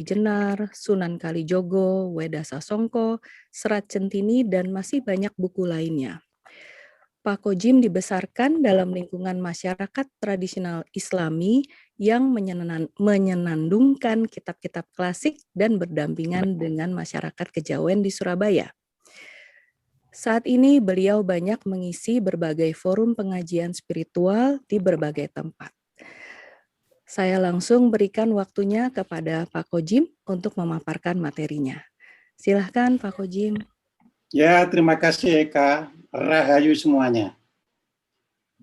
Ki Jenar, Sunan Kalijogo, Weda Sasongko, Serat Centini, dan masih banyak buku lainnya. Pak Kojim dibesarkan dalam lingkungan masyarakat tradisional Islami yang menyenandungkan kitab-kitab klasik dan berdampingan dengan masyarakat kejawen di Surabaya. Saat ini beliau banyak mengisi berbagai forum pengajian spiritual di berbagai tempat. Saya langsung berikan waktunya kepada Pak Kojim untuk memaparkan materinya. Silahkan Pak Kojim. Ya, terima kasih Eka. Rahayu semuanya.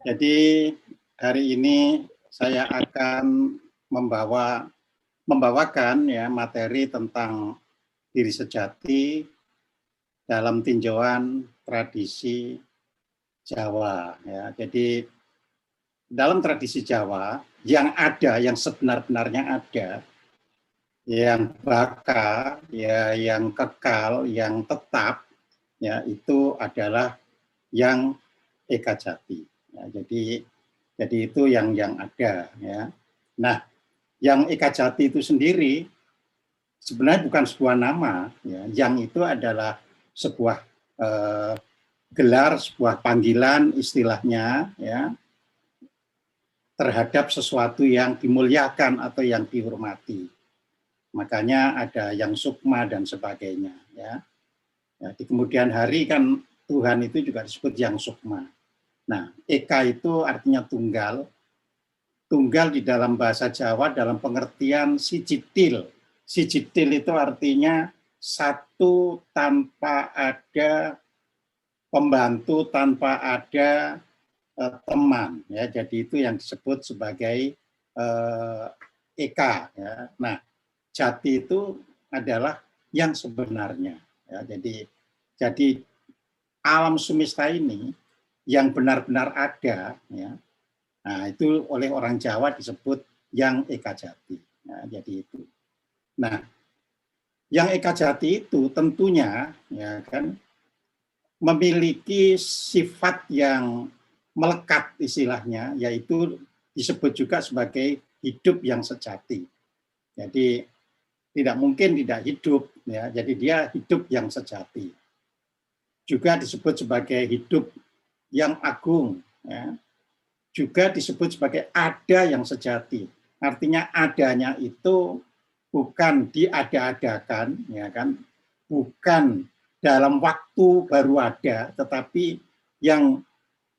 Jadi hari ini saya akan membawakan ya materi tentang diri sejati dalam tinjauan tradisi Jawa. Ya, jadi dalam tradisi Jawa yang ada, yang sebenar-benarnya ada, yang baka, ya, yang kekal, yang tetap, ya itu adalah yang Eka Jati. Ya, jadi itu yang ada. Ya. Nah, yang Eka Jati itu sendiri sebenarnya bukan sebuah nama. Ya. Yang itu adalah sebuah gelar, sebuah panggilan istilahnya, ya, terhadap sesuatu yang dimuliakan atau yang dihormati. Makanya ada yang sukma dan sebagainya. Ya. Ya, di kemudian hari kan Tuhan itu juga disebut yang sukma. Nah, Eka itu artinya tunggal. Tunggal di dalam bahasa Jawa dalam pengertian sijitil. Sijitil itu artinya satu tanpa ada pembantu, tanpa ada teman. Ya, jadi itu yang disebut sebagai Eka. Ya. Nah, jati itu adalah yang sebenarnya. Ya, jadi alam semesta ini yang benar-benar ada, ya, nah itu oleh orang Jawa disebut yang Eka Jati. Nah, jadi itu. Nah, yang Eka Jati itu tentunya, ya kan, memiliki sifat yang melekat istilahnya, yaitu disebut juga sebagai hidup yang sejati. Jadi tidak mungkin tidak hidup, ya. Jadi dia hidup yang sejati. Juga disebut sebagai hidup yang agung, ya. Juga disebut sebagai ada yang sejati. Artinya adanya itu bukan diada-adakan, ya kan? Bukan dalam waktu baru ada, tetapi yang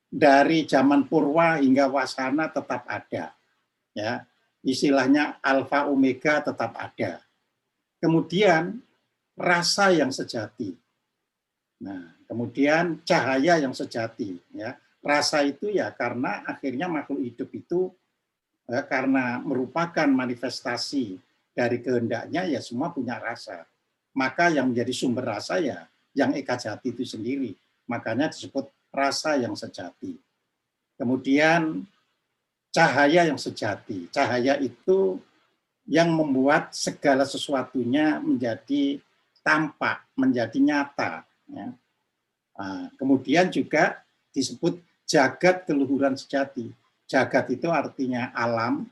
dari zaman purwa hingga wasana tetap ada. Ya, istilahnya alfa omega tetap ada. Kemudian rasa yang sejati. Nah, kemudian cahaya yang sejati, ya. Rasa itu ya karena akhirnya makhluk hidup itu karena merupakan manifestasi dari kehendaknya ya semua punya rasa. Maka yang menjadi sumber rasa ya yang Eka Jati itu sendiri. Makanya disebut rasa yang sejati. Kemudian cahaya yang sejati. Cahaya itu yang membuat segala sesuatunya menjadi tampak, menjadi nyata. Ya. Nah, kemudian juga disebut jagat keluhuran sejati. Jagat itu artinya alam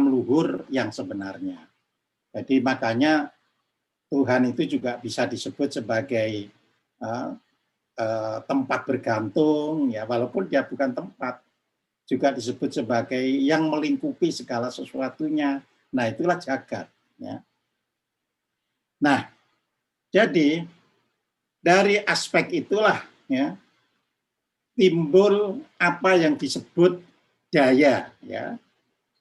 luhur yang sebenarnya. Jadi makanya Tuhan itu juga bisa disebut sebagai tempat bergantung, ya walaupun dia bukan tempat, juga disebut sebagai yang melingkupi segala sesuatunya. Nah itulah jagat. Ya. Nah jadi dari aspek itulah ya timbul apa yang disebut daya, ya.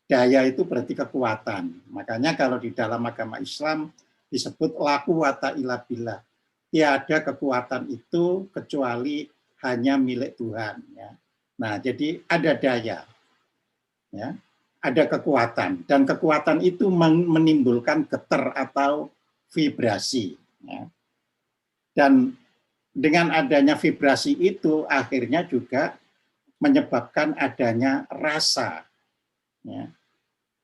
Daya itu berarti kekuatan. Makanya kalau di dalam agama Islam disebut la quwata illa billah. Tiada kekuatan itu kecuali hanya milik Tuhan, ya. Nah, jadi ada daya. Ya. Ada kekuatan dan kekuatan itu menimbulkan getar atau vibrasi, ya. Dan dengan adanya vibrasi itu akhirnya juga menyebabkan adanya rasa, ya.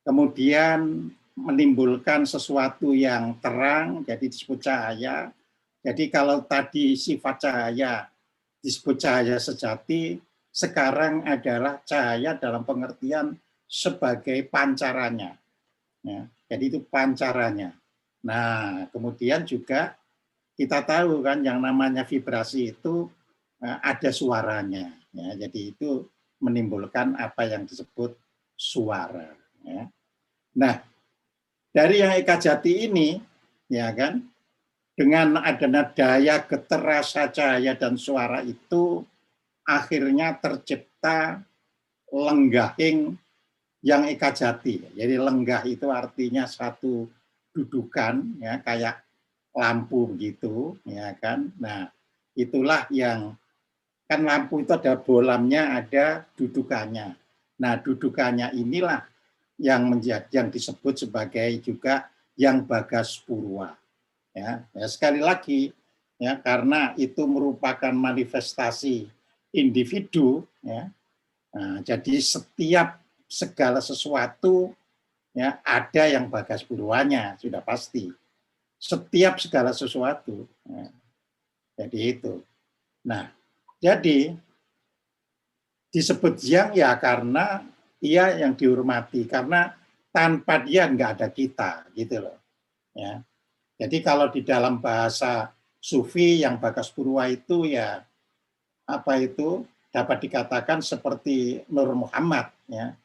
Kemudian menimbulkan sesuatu yang terang, jadi disebut cahaya. Jadi kalau tadi sifat cahaya disebut cahaya sejati, sekarang adalah cahaya dalam pengertian sebagai pancarannya. ya. Jadi itu pancarannya. Nah, kemudian juga kita tahu kan yang namanya vibrasi itu ada suaranya, ya. Jadi itu menimbulkan apa yang disebut suara, ya. Nah, dari yang Eka Jati ini, ya kan, dengan adanya daya getar rasa cahaya dan suara itu akhirnya tercipta lenggahing yang Eka Jati. Jadi lenggah itu artinya satu dudukan, ya, kayak lampu begitu, ya kan. Nah, itulah yang kan lampu itu ada bolamnya, ada dudukannya. Nah, dudukannya inilah yang yang disebut sebagai juga yang Bagas Purwa. Ya, sekali lagi, ya, karena itu merupakan manifestasi individu, ya. Nah, jadi setiap segala sesuatu, ya, ada yang Bagas Purwanya, sudah pasti. Setiap segala sesuatu, ya. Jadi itu. Nah, jadi disebut yang ya karena ia yang dihormati, karena tanpa dia nggak ada kita, gitu loh. Ya. Jadi kalau di dalam bahasa Sufi yang Bagas Purwa itu ya apa itu dapat dikatakan seperti Nur Muhammad, ya.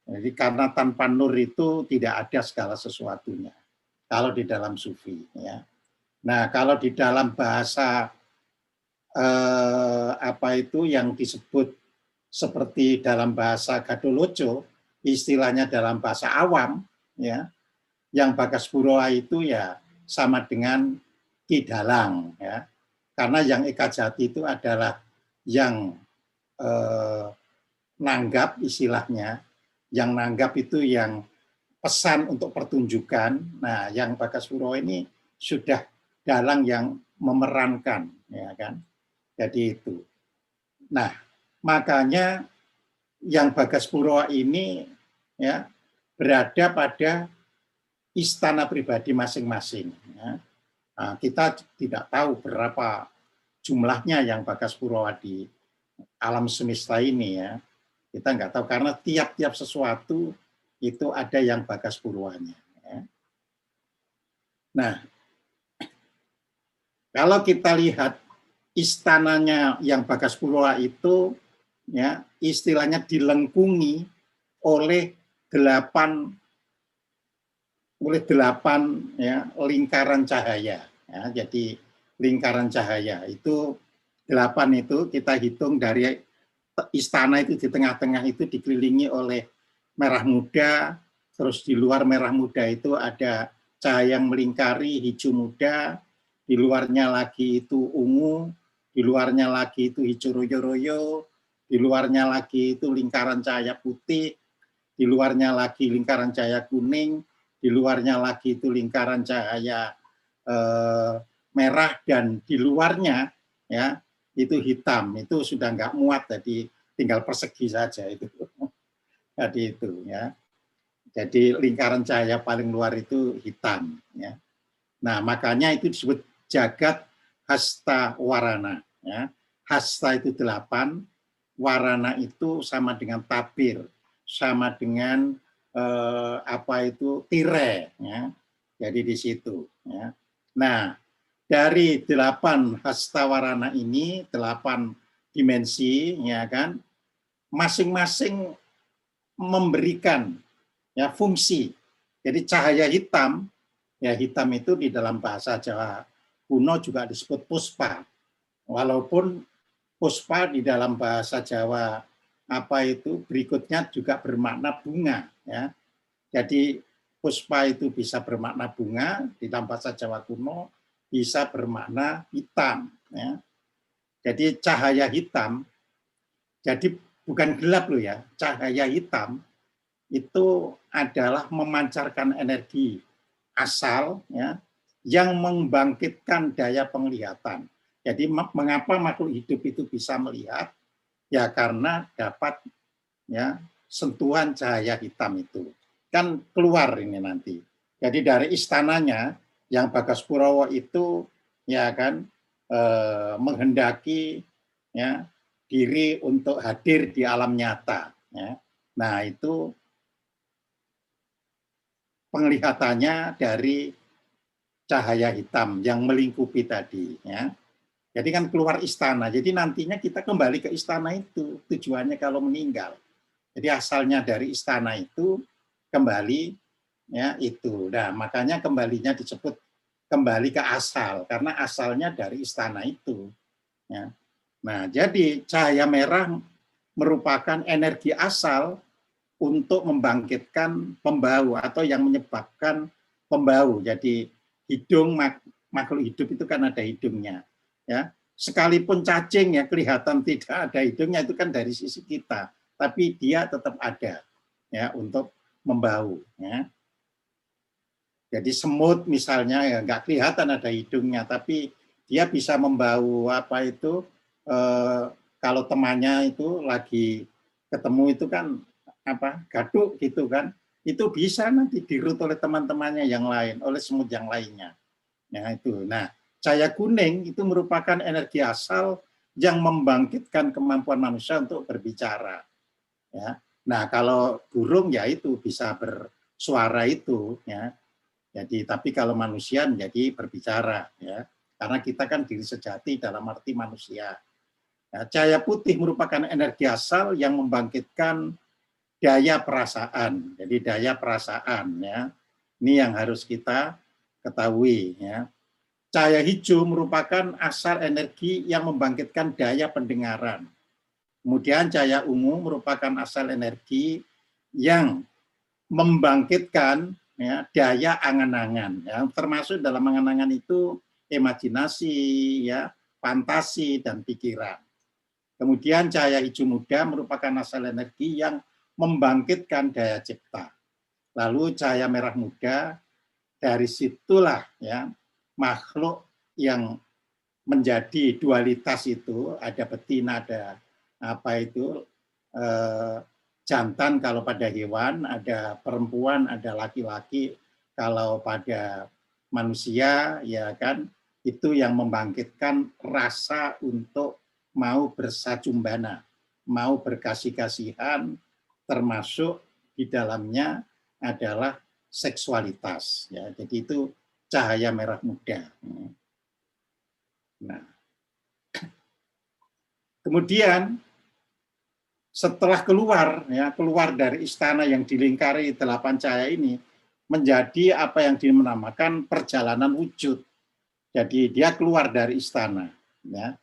Jadi karena tanpa nur itu tidak ada segala sesuatunya. Kalau di dalam Sufi, ya. Nah, kalau di dalam bahasa apa itu yang disebut seperti dalam bahasa Gadoloco, istilahnya dalam bahasa awam, ya, yang Bagas Purwa itu ya sama dengan Ki Dalang, ya. Karena yang Eka Jati itu adalah yang nanggap istilahnya, yang nanggap itu yang pesan untuk pertunjukan. Nah, yang Bagas Purwa ini sudah dalang yang memerankan, ya kan. Jadi itu. Nah, makanya yang Bagas Purwa ini ya berada pada istana pribadi masing-masing. Ya. Nah, kita tidak tahu berapa jumlahnya yang Bagas Purwa di alam semesta ini, ya. Kita nggak tahu karena tiap-tiap sesuatu itu ada yang Bagas Purwanya. Ya. Nah, kalau kita lihat istananya yang Bagas Purwa itu, ya, istilahnya dilengkungi oleh delapan ya, lingkaran cahaya. Ya, jadi lingkaran cahaya itu 8 itu kita hitung dari istana itu di tengah-tengah itu dikelilingi oleh merah muda, terus di luar merah muda itu ada cahaya yang melingkari hijau muda, di luarnya lagi itu ungu, di luarnya lagi itu hijau royo-royo, di luarnya lagi itu lingkaran cahaya putih, di luarnya lagi lingkaran cahaya kuning, di luarnya lagi itu lingkaran cahaya merah, dan di luarnya ya itu hitam. Itu sudah nggak muat, jadi tinggal persegi saja itu. Jadi itu ya. Jadi lingkaran cahaya paling luar itu hitam, ya. Nah, makanya itu disebut jagat hasta warana, ya. Hasta itu 8, warana itu sama dengan tabir, sama dengan apa itu tire, ya. Jadi di situ, ya. Nah, dari 8 hasta warana ini, 8 dimensi, ya kan, masing-masing memberikan ya fungsi. Jadi cahaya hitam, ya hitam itu di dalam bahasa Jawa kuno juga disebut puspa. Walaupun puspa di dalam bahasa Jawa apa itu berikutnya juga bermakna bunga, ya. Jadi puspa itu bisa bermakna bunga di dalam bahasa Jawa kuno, bisa bermakna hitam, ya. Jadi cahaya hitam, jadi bukan gelap loh ya, cahaya hitam itu adalah memancarkan energi asal, ya, yang membangkitkan daya penglihatan. Jadi mengapa makhluk hidup itu bisa melihat? Ya karena dapat ya sentuhan cahaya hitam itu. Kan keluar ini nanti. Jadi dari istananya yang Bagas Purwa itu ya kan menghendaki ya diri untuk hadir di alam nyata, ya. Nah, itu penglihatannya dari cahaya hitam yang melingkupi tadi, ya. Jadi kan keluar istana. Jadi nantinya kita kembali ke istana itu tujuannya kalau meninggal. Jadi asalnya dari istana itu kembali, ya itu. Nah, makanya kembalinya disebut kembali ke asal karena asalnya dari istana itu, ya. Nah, jadi cahaya merah merupakan energi asal untuk membangkitkan pembau atau yang menyebabkan pembau. Jadi hidung makhluk hidup itu kan ada hidungnya, ya. Sekalipun cacing ya kelihatan tidak ada hidungnya itu kan dari sisi kita, tapi dia tetap ada, ya, untuk membau, ya. Jadi semut misalnya ya nggak kelihatan ada hidungnya, tapi dia bisa membau apa itu, kalau temannya itu lagi ketemu itu kan apa gaduk gitu kan, itu bisa nanti dirut oleh teman-temannya yang lain, oleh semut yang lainnya. Nah itu. Nah, cahaya kuning itu merupakan energi asal yang membangkitkan kemampuan manusia untuk berbicara. Ya. Nah, kalau burung ya itu bisa bersuara itu, ya. Jadi, tapi kalau manusia menjadi berbicara, ya. Karena kita kan diri sejati dalam arti manusia. Nah, cahaya putih merupakan energi asal yang membangkitkan daya perasaan. Jadi daya perasaan, ya. Ini yang harus kita ketahui, ya. Cahaya hijau merupakan asal energi yang membangkitkan daya pendengaran. Kemudian cahaya ungu merupakan asal energi yang membangkitkan, ya, daya angan-angan, ya, termasuk dalam angan-angan itu imajinasi, ya, fantasi dan pikiran. Kemudian cahaya hijau muda merupakan asal energi yang membangkitkan daya cipta. Lalu cahaya merah muda, dari situlah, ya, makhluk yang menjadi dualitas itu, ada betina, ada apa itu, jantan kalau pada hewan, ada perempuan, ada laki-laki kalau pada manusia, ya kan, itu yang membangkitkan rasa untuk mau bersajumbana, mau berkasih-kasihan, termasuk di dalamnya adalah seksualitas, ya. Jadi itu cahaya merah muda. Nah, kemudian setelah keluar, ya, keluar dari istana yang dilingkari 8 cahaya ini, menjadi apa yang dinamakan perjalanan wujud. Jadi dia keluar dari istana, ya.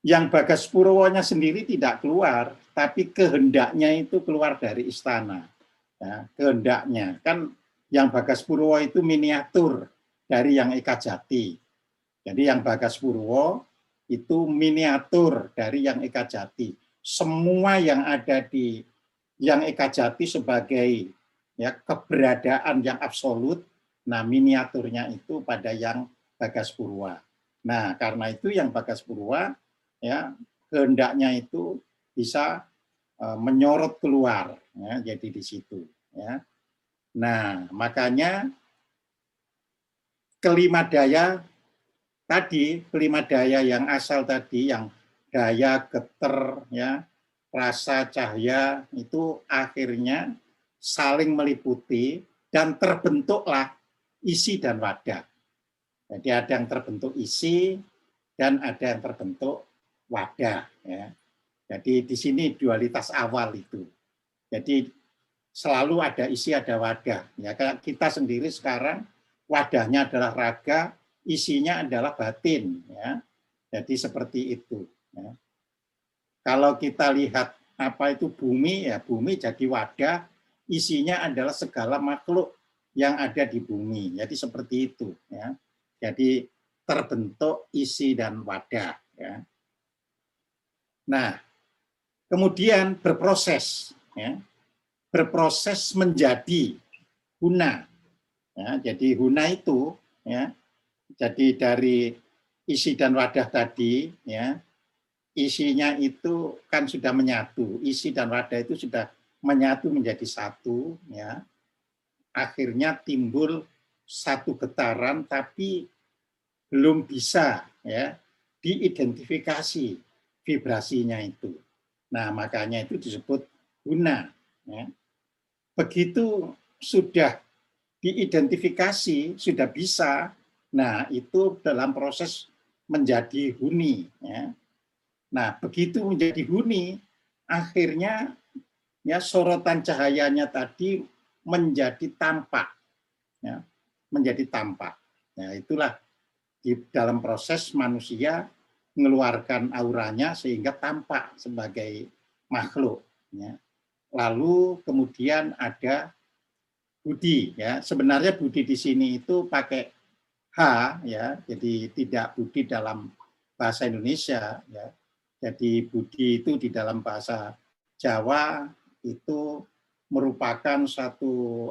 Yang Bagas Purwonya sendiri tidak keluar, tapi kehendaknya itu keluar dari istana, ya, kehendaknya. Kan yang Bagas Purwo itu miniatur dari yang Eka Jati. Jadi yang Bagas Purwo itu miniatur dari yang Eka Jati. Semua yang ada di yang Eka Jati sebagai, ya, keberadaan yang absolut, nah miniaturnya itu pada yang Bagas Purwa. Nah, karena itu yang Bagas Purwa, ya, kehendaknya itu bisa menyorot keluar, ya, jadi di situ, ya. Nah, makanya kelima daya tadi, kelima daya yang asal tadi, yang daya, geter, ya, rasa, cahaya, itu akhirnya saling meliputi dan terbentuklah isi dan wadah. Jadi ada yang terbentuk isi dan ada yang terbentuk wadah, ya. Jadi di sini dualitas awal itu. Jadi selalu ada isi, ada wadah. Ya, kita sendiri sekarang wadahnya adalah raga, isinya adalah batin, ya. Jadi seperti itu, ya. Kalau kita lihat apa itu bumi, ya bumi jadi wadah, isinya adalah segala makhluk yang ada di bumi. Jadi seperti itu, ya. Jadi terbentuk isi dan wadah, ya. Nah, kemudian berproses, ya. Berproses menjadi guna. Ya, jadi guna itu, ya. Jadi dari isi dan wadah tadi, ya, isinya itu kan sudah menyatu, isi dan wadah itu sudah menyatu menjadi satu, ya. Akhirnya timbul satu getaran, tapi belum bisa, ya, diidentifikasi vibrasinya itu. Nah, makanya itu disebut guna, ya. Begitu sudah diidentifikasi sudah bisa, nah itu dalam proses menjadi huni. Ya. Nah begitu menjadi huni, akhirnya ya sorotan cahayanya tadi menjadi tampak, ya, menjadi tampak. Nah itulah di dalam proses manusia mengeluarkan auranya sehingga tampak sebagai makhluk. Ya. Lalu kemudian ada budi, ya. Sebenarnya budi di sini itu pakai H, ya. Jadi tidak budi dalam bahasa Indonesia, ya. Jadi budi itu di dalam bahasa Jawa itu merupakan satu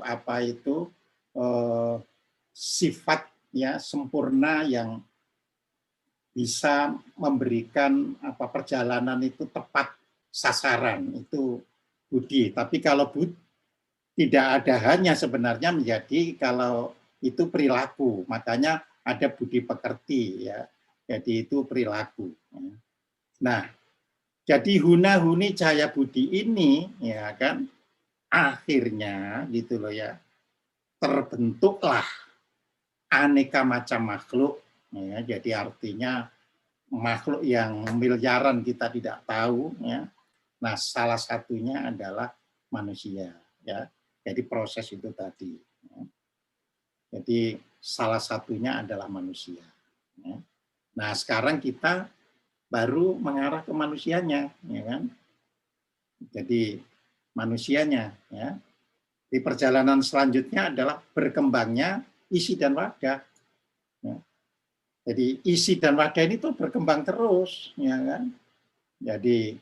sifat ya sempurna yang bisa memberikan perjalanan itu tepat sasaran, itu budi. Tapi kalau tidak ada hanya sebenarnya menjadi kalau itu perilaku, makanya ada budi pekerti, ya. Jadi itu perilaku. Nah, jadi huna-huni cahaya budi ini, ya kan, akhirnya gitu loh ya, terbentuklah aneka macam makhluk. Ya, jadi artinya makhluk yang miliaran kita tidak tahu. Ya. Nah, salah satunya adalah manusia. Ya. Jadi proses itu tadi. Ya. Jadi salah satunya adalah manusia. Ya. Nah, sekarang kita baru mengarah ke manusianya, ya kan? Jadi manusianya, ya. Di perjalanan selanjutnya adalah berkembangnya isi dan wadah. Ya. Jadi isi dan wadah ini tuh berkembang terus, ya kan? Jadi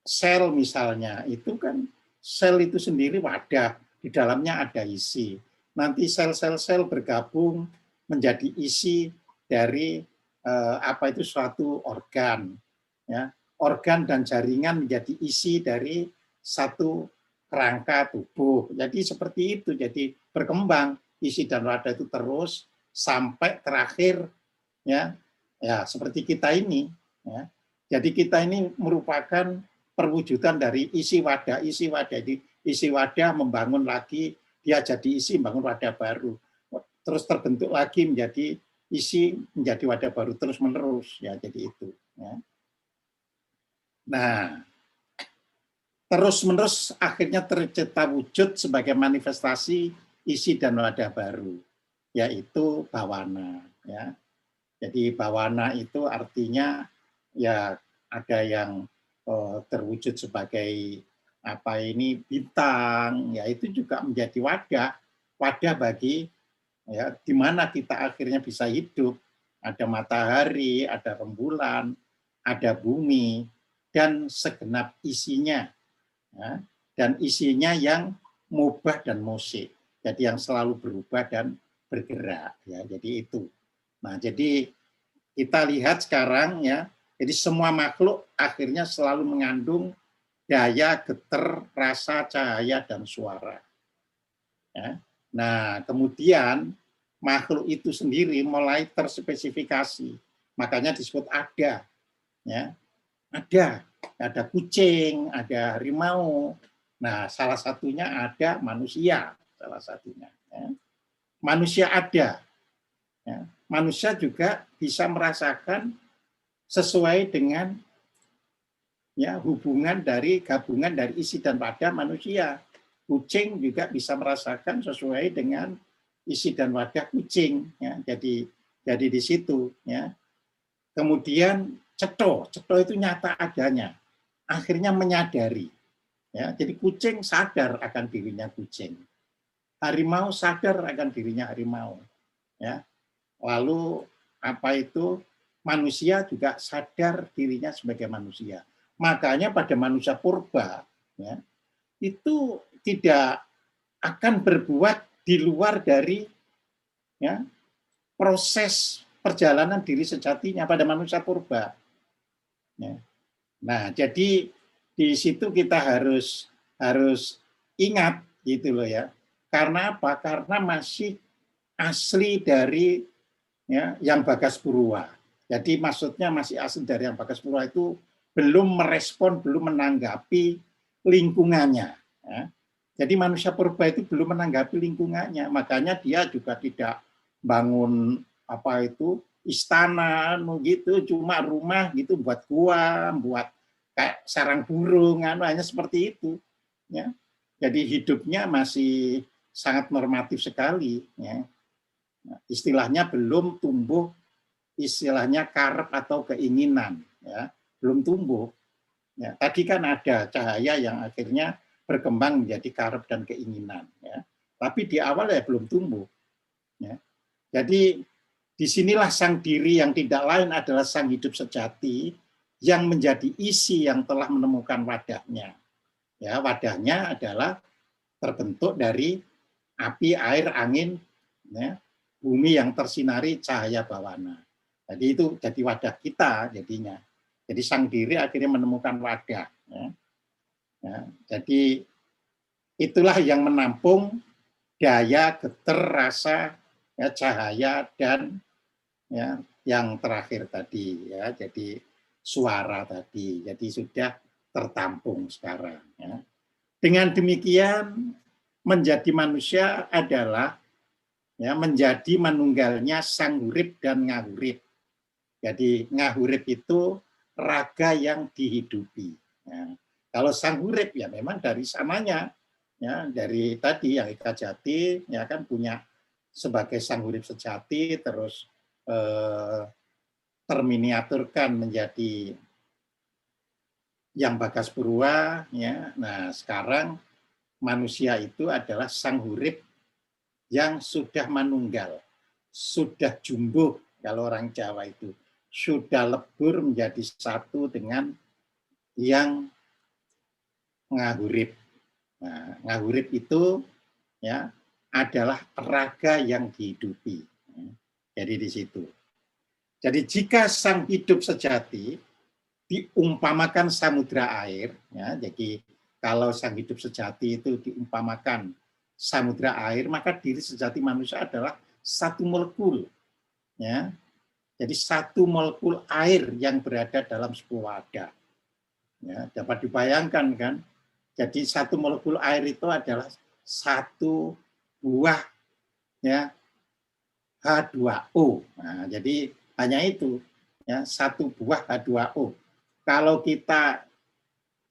sel misalnya itu kan sel itu sendiri wadah, di dalamnya ada isi. Nanti sel-sel bergabung menjadi isi dari suatu organ, ya. Organ dan jaringan menjadi isi dari satu kerangka tubuh. Jadi seperti itu. Jadi berkembang isi dan wadah itu terus sampai terakhir, ya seperti kita ini, ya. Jadi kita ini merupakan perwujudan dari isi wadah. Jadi isi wadah membangun lagi, dia jadi isi, membangun wadah baru, terus terbentuk lagi menjadi isi, menjadi wadah baru, terus menerus, ya. Jadi itu, ya. Nah, terus menerus akhirnya tercipta wujud sebagai manifestasi isi dan wadah baru, yaitu bawana, ya. Jadi bawana itu artinya ya ada yang terwujud sebagai bintang, ya itu juga menjadi wadah bagi ya di mana kita akhirnya bisa hidup. Ada matahari, ada rembulan, ada bumi dan segenap isinya, ya. Dan isinya yang mubah dan musik, jadi yang selalu berubah dan bergerak, ya. Jadi itu. Nah, jadi kita lihat sekarang, ya, jadi semua makhluk akhirnya selalu mengandung daya, getar, rasa, cahaya, dan suara. Ya. Nah, kemudian makhluk itu sendiri mulai terspesifikasi, makanya disebut ada. Ya. Ada kucing, ada harimau. Nah, salah satunya ada manusia, salah satunya. Ya. Manusia ada. Ya. Manusia juga bisa merasakan sesuai dengan ya hubungan dari gabungan dari isi dan wadah manusia. Kucing juga bisa merasakan sesuai dengan isi dan wadah kucing. Ya. Jadi di situ. Ya. Kemudian ceto itu nyata adanya. Akhirnya menyadari. Ya. Jadi kucing sadar akan dirinya kucing. Harimau sadar akan dirinya harimau. Ya. Lalu manusia juga sadar dirinya sebagai manusia. Makanya pada manusia purba, ya, itu tidak akan berbuat di luar dari ya, proses perjalanan diri sejatinya pada manusia purba. Ya. Nah, jadi di situ kita harus ingat gitu loh ya. Karena apa? Karena masih asli dari ya, yang Bagas Purwa. Jadi maksudnya masih asli dari yang Bagas Purwa itu belum merespon, belum menanggapi lingkungannya. Ya. Jadi manusia purba itu belum menanggapi lingkungannya, makanya dia juga tidak bangun apa itu istana gitu, cuma rumah gitu buat gua, buat kayak sarang burung, hanya seperti itu. Ya. Jadi hidupnya masih sangat normatif sekali. Ya. Istilahnya belum tumbuh, istilahnya karep atau keinginan, ya belum tumbuh. Ya, tadi kan ada cahaya yang akhirnya berkembang menjadi karep dan keinginan. Ya. Tapi di awal ya belum tumbuh. Ya. Jadi disinilah sang diri yang tidak lain adalah sang hidup sejati yang menjadi isi yang telah menemukan wadahnya. Ya, wadahnya adalah terbentuk dari api, air, angin, ya, bumi yang tersinari cahaya bawana. Jadi itu jadi wadah kita jadinya. Jadi sang diri akhirnya menemukan wadah. Ya. Ya, jadi itulah yang menampung daya, geter, rasa, ya, cahaya, dan ya, yang terakhir tadi. Ya, jadi suara tadi. Jadi sudah tertampung sekarang. Ya. Dengan demikian menjadi manusia adalah ya menjadi manunggalnya sang hurip dan ngahurip. Jadi ngahurip itu raga yang dihidupi. Ya. Kalau sang hurip ya memang dari sananya, ya dari tadi yang Ika Jati ya kan punya sebagai sang hurip sejati, terus terminiaturkan menjadi yang Bagas Purwa. Ya. Nah sekarang manusia itu adalah sang hurip yang sudah manunggal, sudah jumbuh kalau orang Jawa itu, sudah lebur menjadi satu dengan yang ngahurip. Nah, ngahurip itu ya adalah raga yang dihidupi. Jadi di situ. Jadi jika sang hidup sejati diumpamakan samudra air, ya, jadi kalau sang hidup sejati itu diumpamakan samudra air, maka diri sejati manusia adalah satu molekul. Ya. Jadi satu molekul air yang berada dalam sebuah wadah. Ya, dapat dibayangkan kan? Jadi satu molekul air itu adalah satu buah ya H2O. Nah, jadi hanya itu ya satu buah H2O. Kalau kita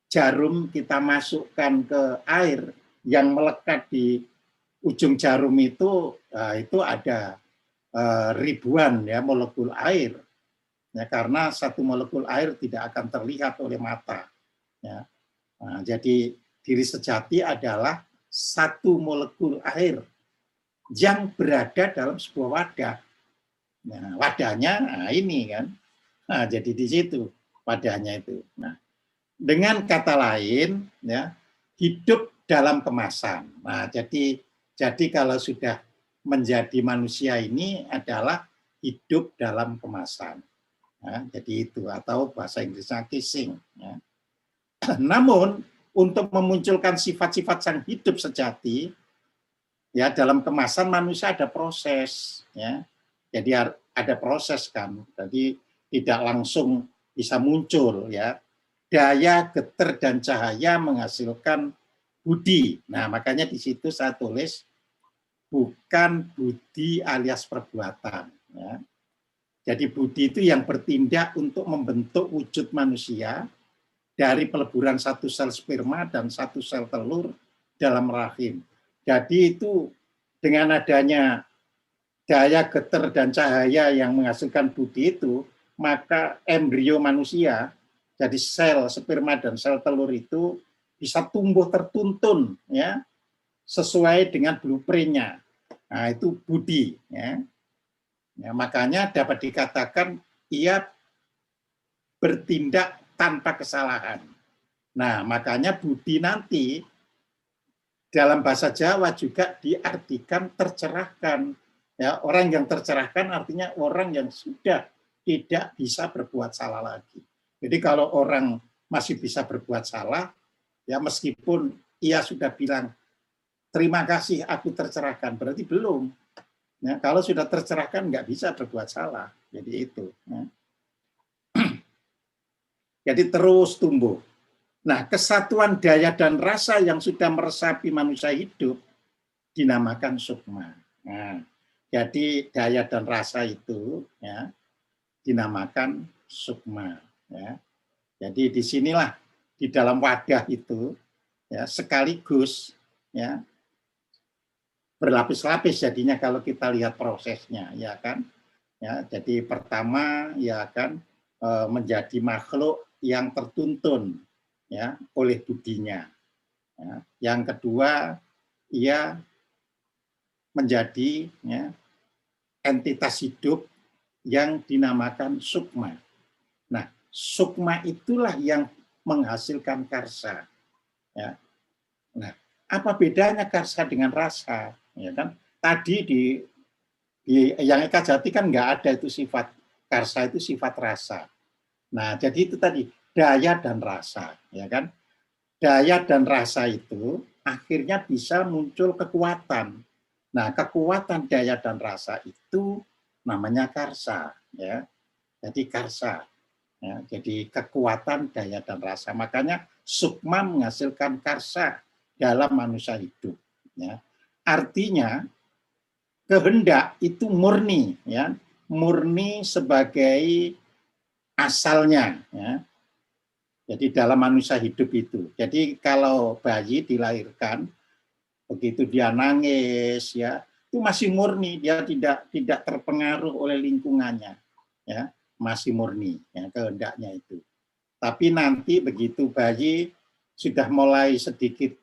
jarum kita masukkan ke air yang melekat di ujung jarum itu ada ribuan ya molekul air ya karena satu molekul air tidak akan terlihat oleh mata ya. Nah, jadi diri sejati adalah satu molekul air yang berada dalam sebuah wadah. Nah, wadahnya ini kan. Nah, jadi di situ wadahnya itu. Nah, dengan kata lain ya hidup dalam kemasan. Nah, jadi kalau sudah menjadi manusia ini adalah hidup dalam kemasan. Nah, jadi itu atau bahasa Inggrisnya kissing. Ya. Namun untuk memunculkan sifat-sifat sang hidup sejati, ya dalam kemasan manusia ada proses. Ya. Jadi ada proses kan. Jadi tidak langsung bisa muncul ya. Daya, geter, dan cahaya menghasilkan budi. Nah, makanya di situ saya tulis bukan budi alias perbuatan. Ya. Jadi budi itu yang bertindak untuk membentuk wujud manusia dari peleburan satu sel sperma dan satu sel telur dalam rahim. Jadi itu dengan adanya daya, geter, dan cahaya yang menghasilkan budi itu, maka embrio manusia, jadi sel sperma dan sel telur itu bisa tumbuh tertuntun ya sesuai dengan blueprint-nya. Nah, itu budi ya. Ya, makanya dapat dikatakan ia bertindak tanpa kesalahan. Nah, makanya budi nanti dalam bahasa Jawa juga diartikan tercerahkan. Ya, orang yang tercerahkan artinya orang yang sudah tidak bisa berbuat salah lagi. Jadi kalau orang masih bisa berbuat salah, ya meskipun ia sudah bilang terima kasih aku tercerahkan, berarti belum. Ya, kalau sudah tercerahkan nggak bisa berbuat salah. Jadi itu. Ya. Jadi terus tumbuh. Nah, kesatuan daya dan rasa yang sudah meresapi manusia hidup dinamakan sukma. Nah, jadi daya dan rasa itu ya dinamakan sukma. Ya. Jadi disinilah di dalam wadah itu ya sekaligus ya berlapis-lapis jadinya kalau kita lihat prosesnya ya kan. Ya, jadi pertama ya kan menjadi makhluk yang tertuntun ya oleh budinya. Ya. Yang kedua ia menjadi ya, entitas hidup yang dinamakan sukma. Nah, sukma itulah yang menghasilkan karsa. Ya. Nah, apa bedanya karsa dengan rasa? Ya kan? Tadi di yang Eka Jati kan nggak ada itu sifat karsa, itu sifat rasa. Nah, jadi itu tadi daya dan rasa, ya kan? Daya dan rasa itu akhirnya bisa muncul kekuatan. Nah, kekuatan daya dan rasa itu namanya karsa, ya. Jadi karsa, ya. Jadi kekuatan daya dan rasa. Makanya sukma menghasilkan karsa dalam manusia hidup, ya. Artinya kehendak itu murni, ya. Murni sebagai asalnya, ya. Jadi dalam manusia hidup itu. Jadi kalau bayi dilahirkan, begitu dia nangis, ya itu masih murni, dia tidak terpengaruh oleh lingkungannya, ya masih murni, ya kehendaknya itu. Tapi nanti begitu bayi sudah mulai sedikit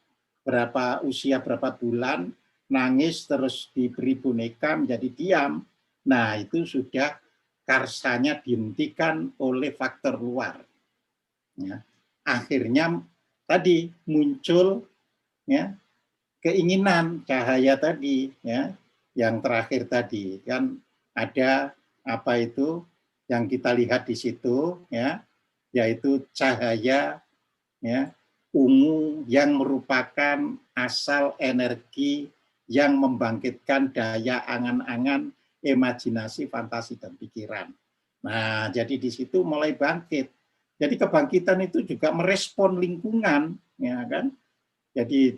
usia berapa bulan, nangis terus diberi boneka menjadi diam, nah itu sudah karsanya dihentikan oleh faktor luar. Ya. Akhirnya tadi muncul ya keinginan cahaya tadi ya, yang terakhir tadi kan ada apa itu yang kita lihat di situ ya, yaitu cahaya ya ungu yang merupakan asal energi yang membangkitkan daya angan-angan, imajinasi, fantasi dan pikiran. Nah, jadi di situ mulai bangkit. Jadi kebangkitan itu juga merespon lingkungan, ya kan? Jadi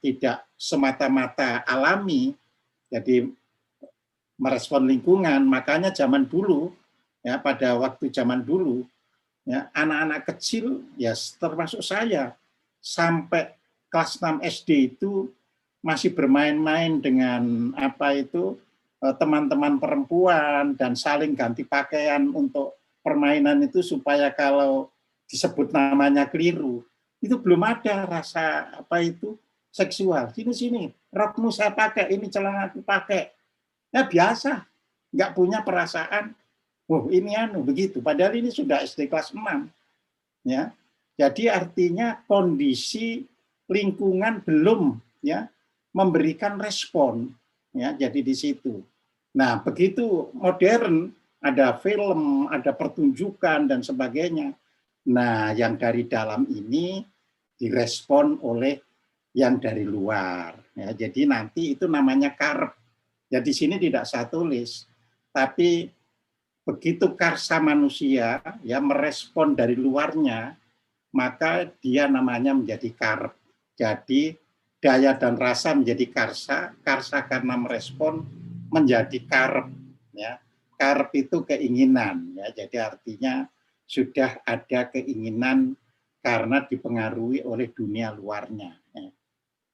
tidak semata-mata alami, jadi merespon lingkungan. Makanya zaman dulu, ya pada waktu zaman dulu, ya anak-anak kecil, ya termasuk saya, sampai kelas 6 SD itu masih bermain-main dengan apa itu teman-teman perempuan dan saling ganti pakaian untuk permainan itu supaya kalau disebut namanya keliru itu belum ada rasa apa itu seksual. Sini rokmu saya pakai, ini celana aku pakai. Ya biasa, nggak punya perasaan. Oh ini begitu. Padahal ini sudah SD kelas 6. Ya, jadi artinya kondisi lingkungan belum ya memberikan respon. Ya, jadi di situ. Nah, begitu modern, ada film, ada pertunjukan, dan sebagainya. Nah, yang dari dalam ini direspon oleh yang dari luar. Ya, jadi nanti itu namanya karep. Ya, di sini tidak saya tulis, tapi begitu karsa manusia ya merespon dari luarnya, maka dia namanya menjadi karep. Jadi daya dan rasa menjadi karsa, karsa karena merespon menjadi karep. Ya, karep itu keinginan. Ya, jadi artinya sudah ada keinginan karena dipengaruhi oleh dunia luarnya. Ya,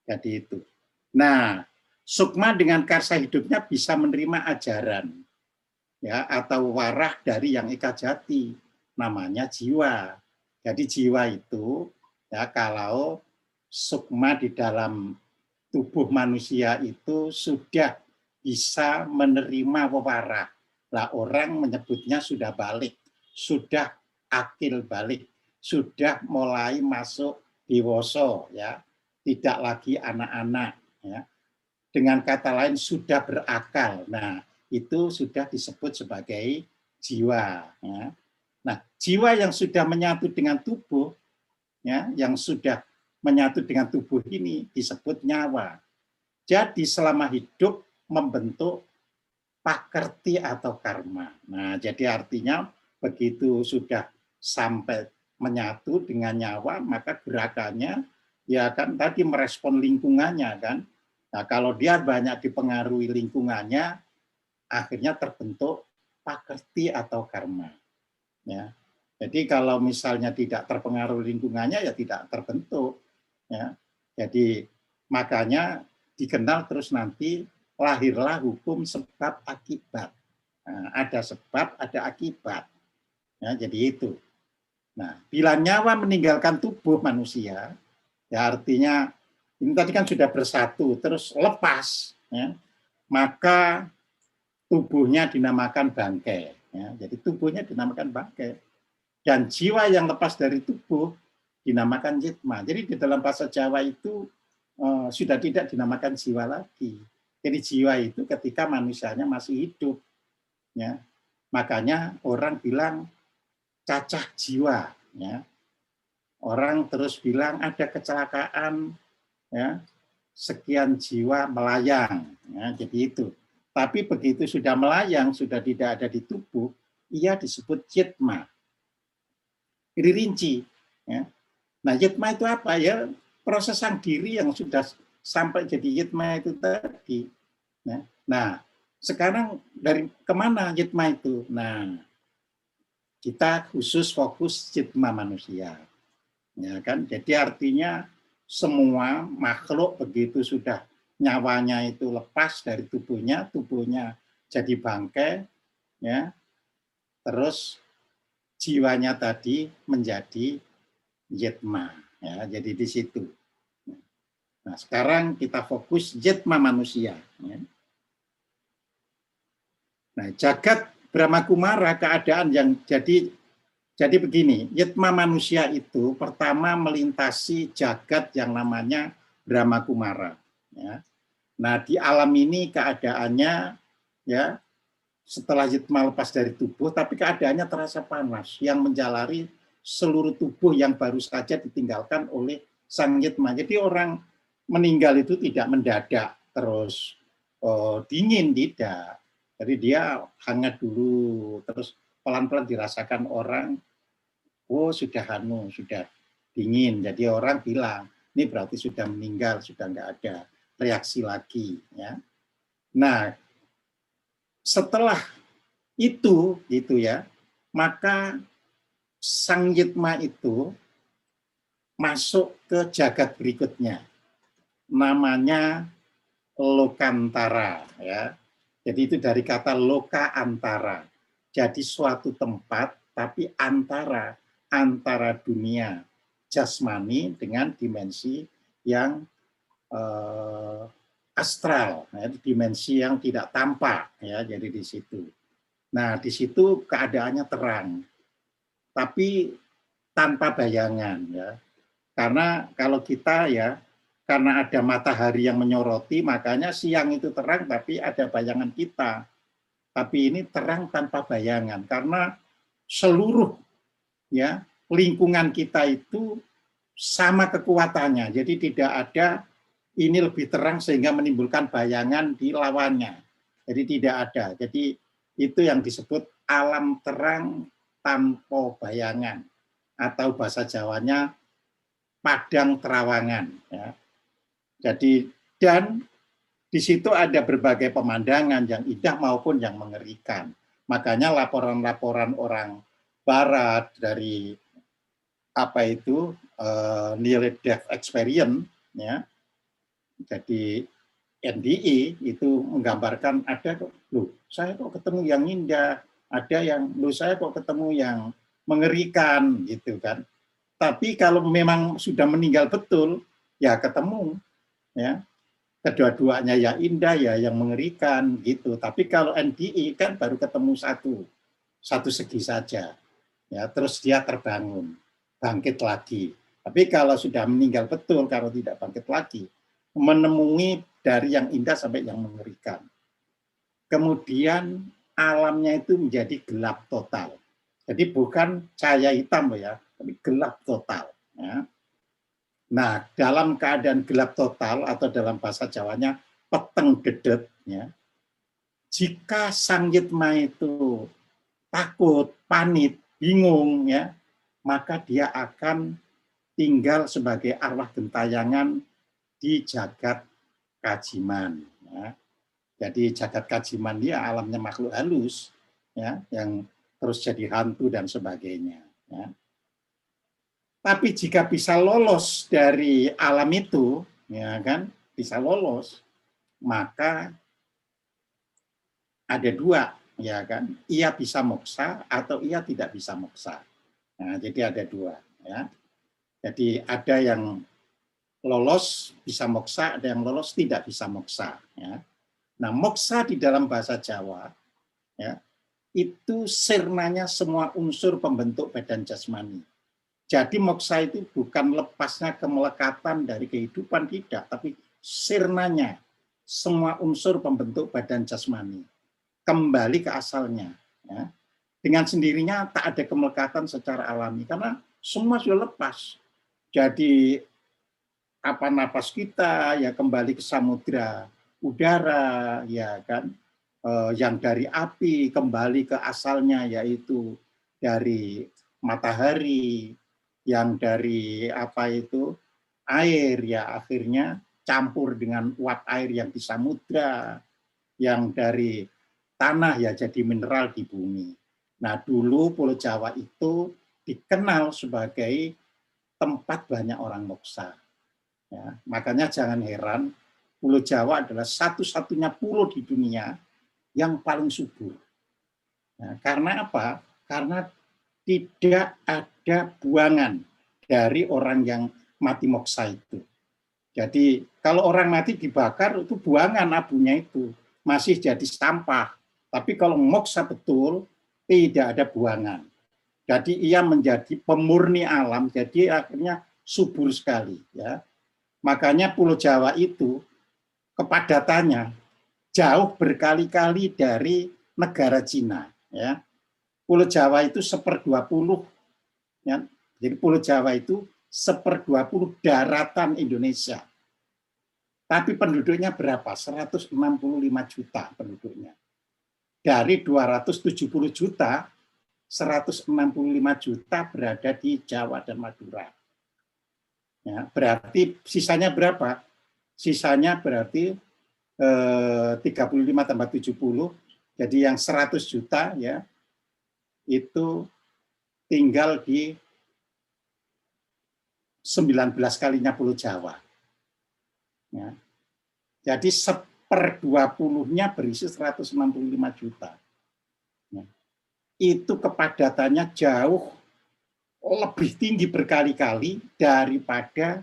jadi itu. Nah, sukma dengan karsa hidupnya bisa menerima ajaran, ya atau warah dari yang Eka Jati, namanya jiwa. Jadi jiwa itu ya kalau sukma di dalam tubuh manusia itu sudah bisa menerima wewarah. Lah orang menyebutnya sudah balik, sudah akil balik, sudah mulai masuk dewasa ya, tidak lagi anak-anak ya. Dengan kata lain sudah berakal. Nah, itu sudah disebut sebagai jiwa. Ya. Nah, jiwa yang sudah menyatu dengan tubuh, ya, yang sudah menyatu dengan tubuh ini disebut nyawa. Jadi selama hidup membentuk pakerti atau karma. Nah, jadi artinya begitu sudah sampai menyatu dengan nyawa, maka gerakannya ya kan tadi merespon lingkungannya kan. Nah, kalau dia banyak dipengaruhi lingkungannya, akhirnya terbentuk pakerti atau karma. Ya. Jadi kalau misalnya tidak terpengaruh lingkungannya ya tidak terbentuk. Ya. Jadi makanya dikenal terus nanti lahirlah hukum sebab akibat. Nah, ada sebab, ada akibat. Ya, jadi itu. Nah, bila nyawa meninggalkan tubuh manusia, ya artinya ini tadi kan sudah bersatu, terus lepas, ya, maka tubuhnya dinamakan bangkai. Ya, jadi tubuhnya dinamakan bangkai. Dan jiwa yang lepas dari tubuh dinamakan jitma. Jadi di dalam bahasa Jawa itu sudah tidak dinamakan jiwa lagi. Jadi jiwa itu ketika manusianya masih hidup. Ya. Makanya orang bilang cacah jiwa. Ya. Orang terus bilang ada kecelakaan, ya, sekian jiwa melayang. Ya, jadi itu. Tapi begitu sudah melayang, sudah tidak ada di tubuh, ia disebut jitma. Ini rinci. Ya. Nah, yitma itu apa ya? Proses sang diri yang sudah sampai jadi yitma itu tadi. Ya. Nah, sekarang dari kemana yitma itu? Nah, kita khusus fokus yitma manusia. Ya kan? Jadi artinya semua makhluk begitu sudah nyawanya itu lepas dari tubuhnya, tubuhnya jadi bangkai, ya. Terus jiwanya tadi menjadi yitma. Ya, jadi di situ. Nah, sekarang kita fokus yitma manusia. Ya. Nah, jagat Brahma Kumara keadaan yang jadi begini, yitma manusia itu pertama melintasi jagat yang namanya Brahma Kumara. Ya. Nah, di alam ini keadaannya ya setelah yitma lepas dari tubuh, tapi keadaannya terasa panas yang menjalari seluruh tubuh yang baru saja ditinggalkan oleh sang yitma. Jadi orang meninggal itu tidak mendadak terus dingin, tidak. Jadi dia hangat dulu, terus pelan-pelan dirasakan orang, oh sudah sudah dingin. Jadi orang bilang, ini berarti sudah meninggal, sudah nggak ada reaksi lagi. Ya. Nah, setelah itu, gitu ya, maka sang yitma itu masuk ke jagat berikutnya, namanya lokantara. Ya. Jadi itu dari kata loka antara. Jadi suatu tempat, tapi antara dunia jasmani dengan dimensi yang astral, ya, dimensi yang tidak tampak, ya. Jadi di situ. Nah, di situ keadaannya terang, tapi tanpa bayangan, ya. Karena kalau kita ya, karena ada matahari yang menyoroti, makanya siang itu terang, tapi ada bayangan kita. Tapi ini terang tanpa bayangan, karena seluruh ya lingkungan kita itu sama kekuatannya. Jadi tidak ada ini lebih terang sehingga menimbulkan bayangan di lawannya. Jadi tidak ada. Jadi itu yang disebut alam terang tanpa bayangan, atau bahasa Jawanya padang terawangan. Ya. Jadi dan di situ ada berbagai pemandangan yang indah maupun yang mengerikan. Makanya laporan-laporan orang Barat dari apa itu near death experience, ya. Jadi NDE itu menggambarkan ada loh, saya kok ketemu yang indah, ada yang loh saya kok ketemu yang mengerikan gitu kan. Tapi kalau memang sudah meninggal betul, ya ketemu, ya kedua-duanya ya indah ya yang mengerikan gitu. Tapi kalau NDE kan baru ketemu satu segi saja, ya terus dia terbangun, bangkit lagi. Tapi kalau sudah meninggal betul, kalau tidak bangkit lagi, menemui dari yang indah sampai yang mengerikan. Kemudian alamnya itu menjadi gelap total. Jadi bukan cahaya hitam ya, tapi gelap total. Ya. Nah, dalam keadaan gelap total atau dalam bahasa Jawanya peteng dedet, ya, jika sang yitma itu takut, panik, bingung, ya, maka dia akan tinggal sebagai arwah gentayangan di jagat kajiman. Ya. Jadi jagat kajiman dia alamnya makhluk halus, ya, yang terus jadi hantu dan sebagainya. Ya. Tapi jika bisa lolos dari alam itu, ya kan, bisa lolos, maka ada dua, ya kan, ia bisa moksa atau ia tidak bisa moksa. Nah, jadi ada dua, ya. Jadi ada yang lolos bisa moksa, ada yang lolos tidak bisa moksa. Ya. Nah, moksa di dalam bahasa Jawa, ya, itu sirnanya semua unsur pembentuk badan jasmani. Jadi moksa itu bukan lepasnya kemelekatan dari kehidupan, tidak, tapi sirnanya semua unsur pembentuk badan jasmani kembali ke asalnya. Ya. Dengan sendirinya tak ada kemelekatan secara alami karena semua sudah lepas. Jadi apa napas kita ya kembali ke samudra udara, ya kan, yang dari api kembali ke asalnya yaitu dari matahari, yang dari apa itu air ya akhirnya campur dengan uap air yang di samudra, yang dari tanah ya jadi mineral di bumi. Nah, dulu Pulau Jawa itu dikenal sebagai tempat banyak orang moksa. Ya, makanya jangan heran Pulau Jawa adalah satu-satunya pulau di dunia yang paling subur. Nah, karena apa? Karena tidak ada buangan dari orang yang mati moksa itu. Jadi kalau orang mati dibakar itu buangan abunya itu masih jadi sampah. Tapi kalau moksa betul tidak ada buangan. Jadi ia menjadi pemurni alam. Jadi akhirnya subur sekali. Ya. Makanya Pulau Jawa itu kepadatannya jauh berkali-kali dari negara Cina. Ya. Pulau Jawa itu 1/20, ya. Jadi Pulau Jawa itu 1/20 daratan Indonesia. Tapi penduduknya berapa? 165 juta penduduknya. Dari 270 juta, 165 juta berada di Jawa dan Madura. Ya, berarti sisanya berapa? Sisanya berarti 35 tambah 70, jadi yang 100 juta ya, itu tinggal di 19 kalinya Pulau Jawa. Ya. Jadi 1/20-nya berisi 165 juta. Ya. Itu kepadatannya jauh lebih tinggi berkali-kali daripada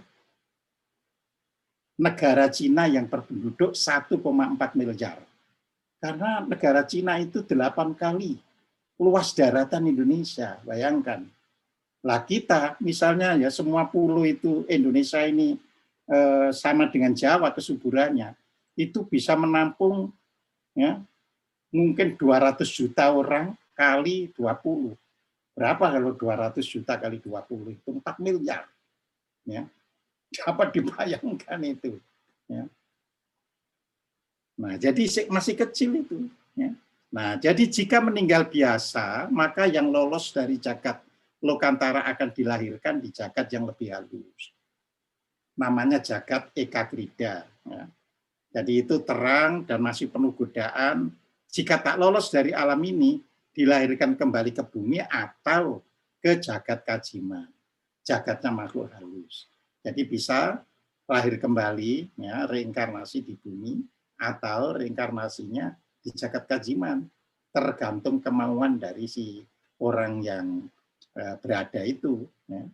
negara Cina yang berpenduduk 1,4 miliar. Karena negara Cina itu 8 kali luas daratan Indonesia, bayangkan. Lah kita misalnya ya semua pulau itu Indonesia ini sama dengan Jawa kesuburannya, itu bisa menampung ya mungkin 200 juta orang kali 20. Berapa kalau 200 juta kali 20? Itu 4 miliar. Ya. Dapat dibayangkan itu. Ya. Nah, jadi masih kecil itu. Ya. Nah, jadi jika meninggal biasa, maka yang lolos dari jagat lokantara akan dilahirkan di jagat yang lebih halus. Namanya jagat ekakrida. Ya. Jadi itu terang dan masih penuh godaan. Jika tak lolos dari alam ini, dilahirkan kembali ke bumi atau ke jagat kajiman. Jagatnya makhluk halus. Jadi bisa lahir kembali, ya, reinkarnasi di bumi, atau reinkarnasinya di jagat kajiman. Tergantung kemauan dari si orang yang berada itu. Ya.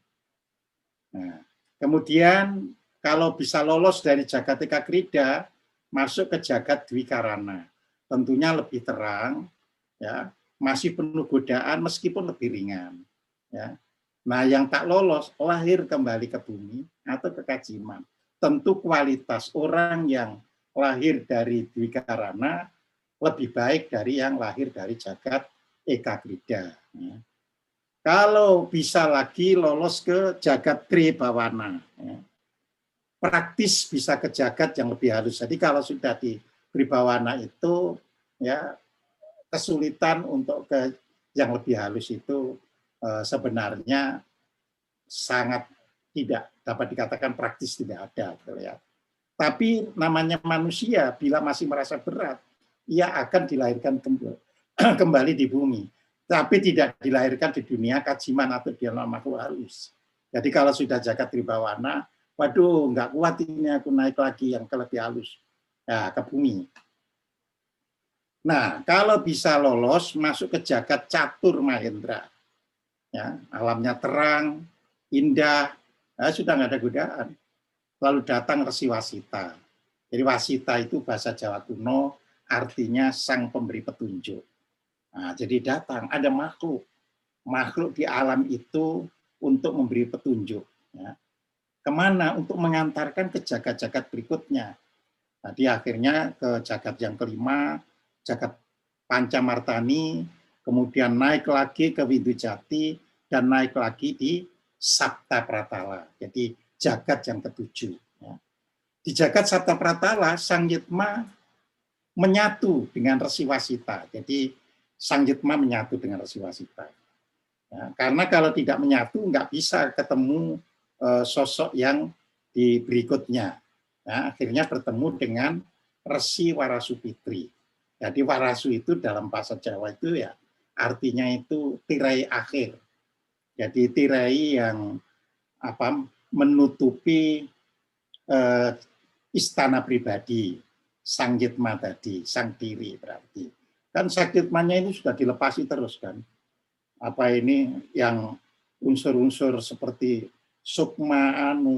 Nah, kemudian kalau bisa lolos dari jagat ekakrida, masuk ke jagat dwikarana. Tentunya lebih terang, ya, masih penuh godaan meskipun lebih ringan. Ya. Nah, yang tak lolos lahir kembali ke bumi atau ke kajiman. Tentu kualitas orang yang lahir dari dwikarana lebih baik dari yang lahir dari jagat ekakrida. Ya. Kalau bisa lagi lolos ke jagat tribawana. Ya. Praktis bisa ke jagat yang lebih halus. Jadi kalau sudah di Pribawana itu ya kesulitan untuk ke yang lebih halus itu sebenarnya sangat tidak dapat dikatakan praktis, tidak ada gitu ya. Tapi namanya manusia bila masih merasa berat, ia akan dilahirkan kembali di bumi, tapi tidak dilahirkan di dunia kajiman atau di alam makhluk halus. Jadi kalau sudah jagat tribawana, waduh nggak kuat ini aku naik lagi yang ke lebih halus, ya, ke bumi. Nah, kalau bisa lolos masuk ke jagat catur mahendra, ya, alamnya terang, indah, ya, sudah nggak ada godaan. Lalu datang Resi Wasita. Jadi Wasita itu bahasa Jawa kuno, artinya sang pemberi petunjuk. Nah, jadi datang, ada makhluk di alam itu untuk memberi petunjuk. Ya. Kemana? Untuk mengantarkan ke jagat-jagat berikutnya. Tadi akhirnya ke jagat yang kelima, jagat Pancamartani, kemudian naik lagi ke Widujati, dan naik lagi di Sapta Pratala. Jadi jagat yang ketujuh. Ya. Di jagat Sapta Pratala, Sang Yitma menyatu dengan Resi Wasita. Jadi Sang Yitma menyatu dengan Resi Wasita. Ya, karena kalau tidak menyatu, nggak bisa ketemu sosok yang di berikutnya. Nah, akhirnya bertemu dengan Resi Warasupitri. Jadi Warasu itu dalam bahasa Jawa itu ya artinya itu tirai akhir. Jadi tirai yang menutupi istana pribadi Sang Yitma tadi, sang diri berarti. Kan Sang Yitmanya ini sudah dilepasi terus kan. Apa ini yang unsur-unsur seperti sukma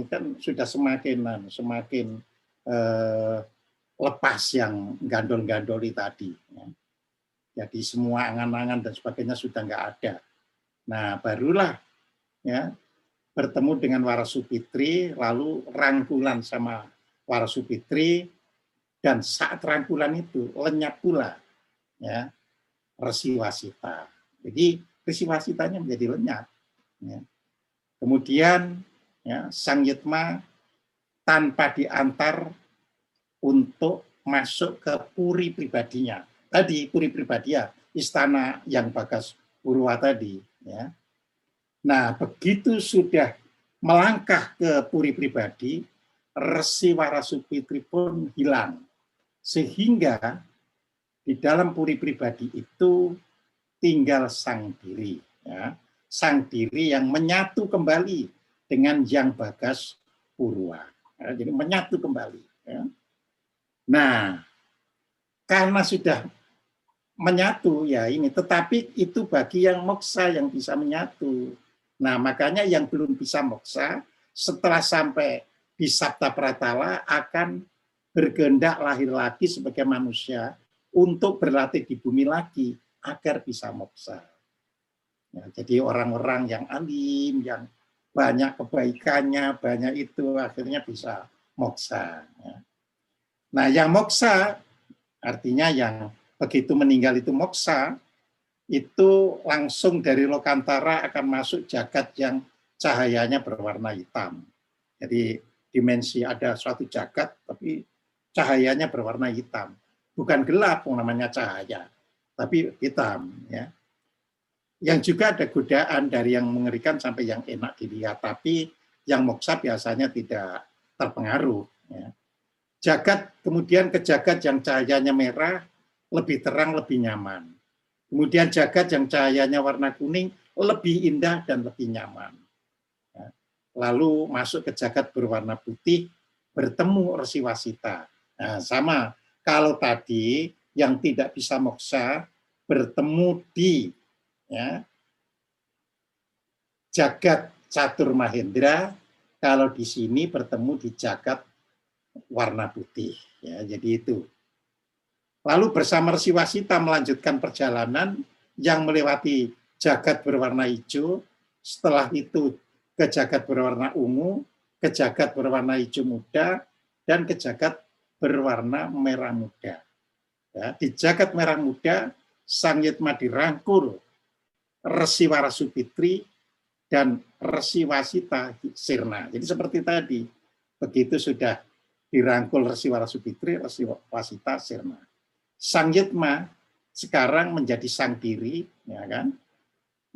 kan sudah semakin lepas yang gandol-gandoli tadi. Ya. Jadi semua angan-angan dan sebagainya sudah nggak ada. Nah, barulah ya bertemu dengan Warasupitri, lalu rangkulan sama Warasupitri, dan saat rangkulan itu lenyap pula ya Resi Wasita. Jadi Resi Wasitanya menjadi lenyap. Ya. Kemudian ya, Sang Yitma tanpa diantar untuk masuk ke puri pribadinya. Tadi puri pribadi ya, istana yang Bagas Purwa tadi. Ya. Nah, begitu sudah melangkah ke puri pribadi, Resi Warasupitri pun hilang. Sehingga di dalam puri pribadi itu tinggal sang diri. Ya. Sang diri yang menyatu kembali dengan yang Bagas Purwa. Ya, jadi menyatu kembali. Ya. Nah, karena sudah menyatu ya ini, tetapi itu bagi yang moksa yang bisa menyatu. Nah, makanya yang belum bisa moksa setelah sampai di Sapta Pratala akan berkehendak lahir lagi sebagai manusia untuk berlatih di bumi lagi agar bisa moksa. Ya, jadi orang-orang yang alim, yang banyak kebaikannya, banyak itu akhirnya bisa moksa. Ya. Nah, yang moksa artinya yang begitu meninggal itu moksa, itu langsung dari Lokantara akan masuk jagat yang cahayanya berwarna hitam. Jadi dimensi ada suatu jagat, tapi cahayanya berwarna hitam. Bukan gelap, namanya cahaya, tapi hitam. Ya. Yang juga ada godaan dari yang mengerikan sampai yang enak dilihat, tapi yang moksa biasanya tidak terpengaruh. Ya. Jagat kemudian ke jagat yang cahayanya merah, lebih terang, lebih nyaman. Kemudian jagat yang cahayanya warna kuning, lebih indah dan lebih nyaman. Ya. Lalu masuk ke jagat berwarna putih, bertemu Resi Wasita. Nah, sama, kalau tadi yang tidak bisa moksa, bertemu di ya, jagat catur mahendra, kalau di sini bertemu di jagat warna putih. Ya, jadi itu. Lalu bersama Resi Wasita melanjutkan perjalanan yang melewati jagat berwarna hijau, setelah itu ke jagat berwarna ungu, ke jagat berwarna hijau muda, dan ke jagat berwarna merah muda. Ya, di jagat merah muda, Sang Yitma dirangkul Resi Warasupitri dan Resi Wasita sirna. Jadi seperti tadi, begitu sudah dirangkul Resi Warasupitri, Resi Wasita sirna. Sang Yitma sekarang menjadi sang diri, ya kan?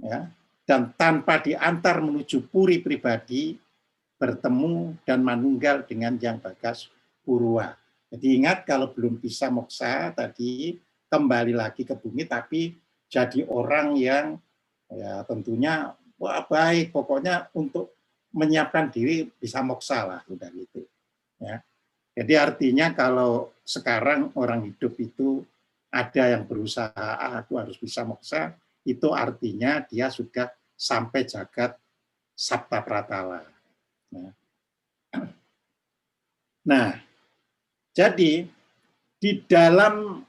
Ya. dan tanpa diantar menuju puri pribadi, bertemu dan manunggal dengan Yang Bagas Purwa. Jadi ingat, kalau belum bisa moksa tadi, kembali lagi ke bumi, tapi jadi orang yang ya tentunya wah baik, pokoknya untuk menyiapkan diri bisa moksa lah, udah gitu. Ya. Jadi artinya kalau sekarang orang hidup itu ada yang berusaha, aku harus bisa moksa, itu artinya dia sudah sampai jagat Sabta Pratala. Nah, jadi di dalam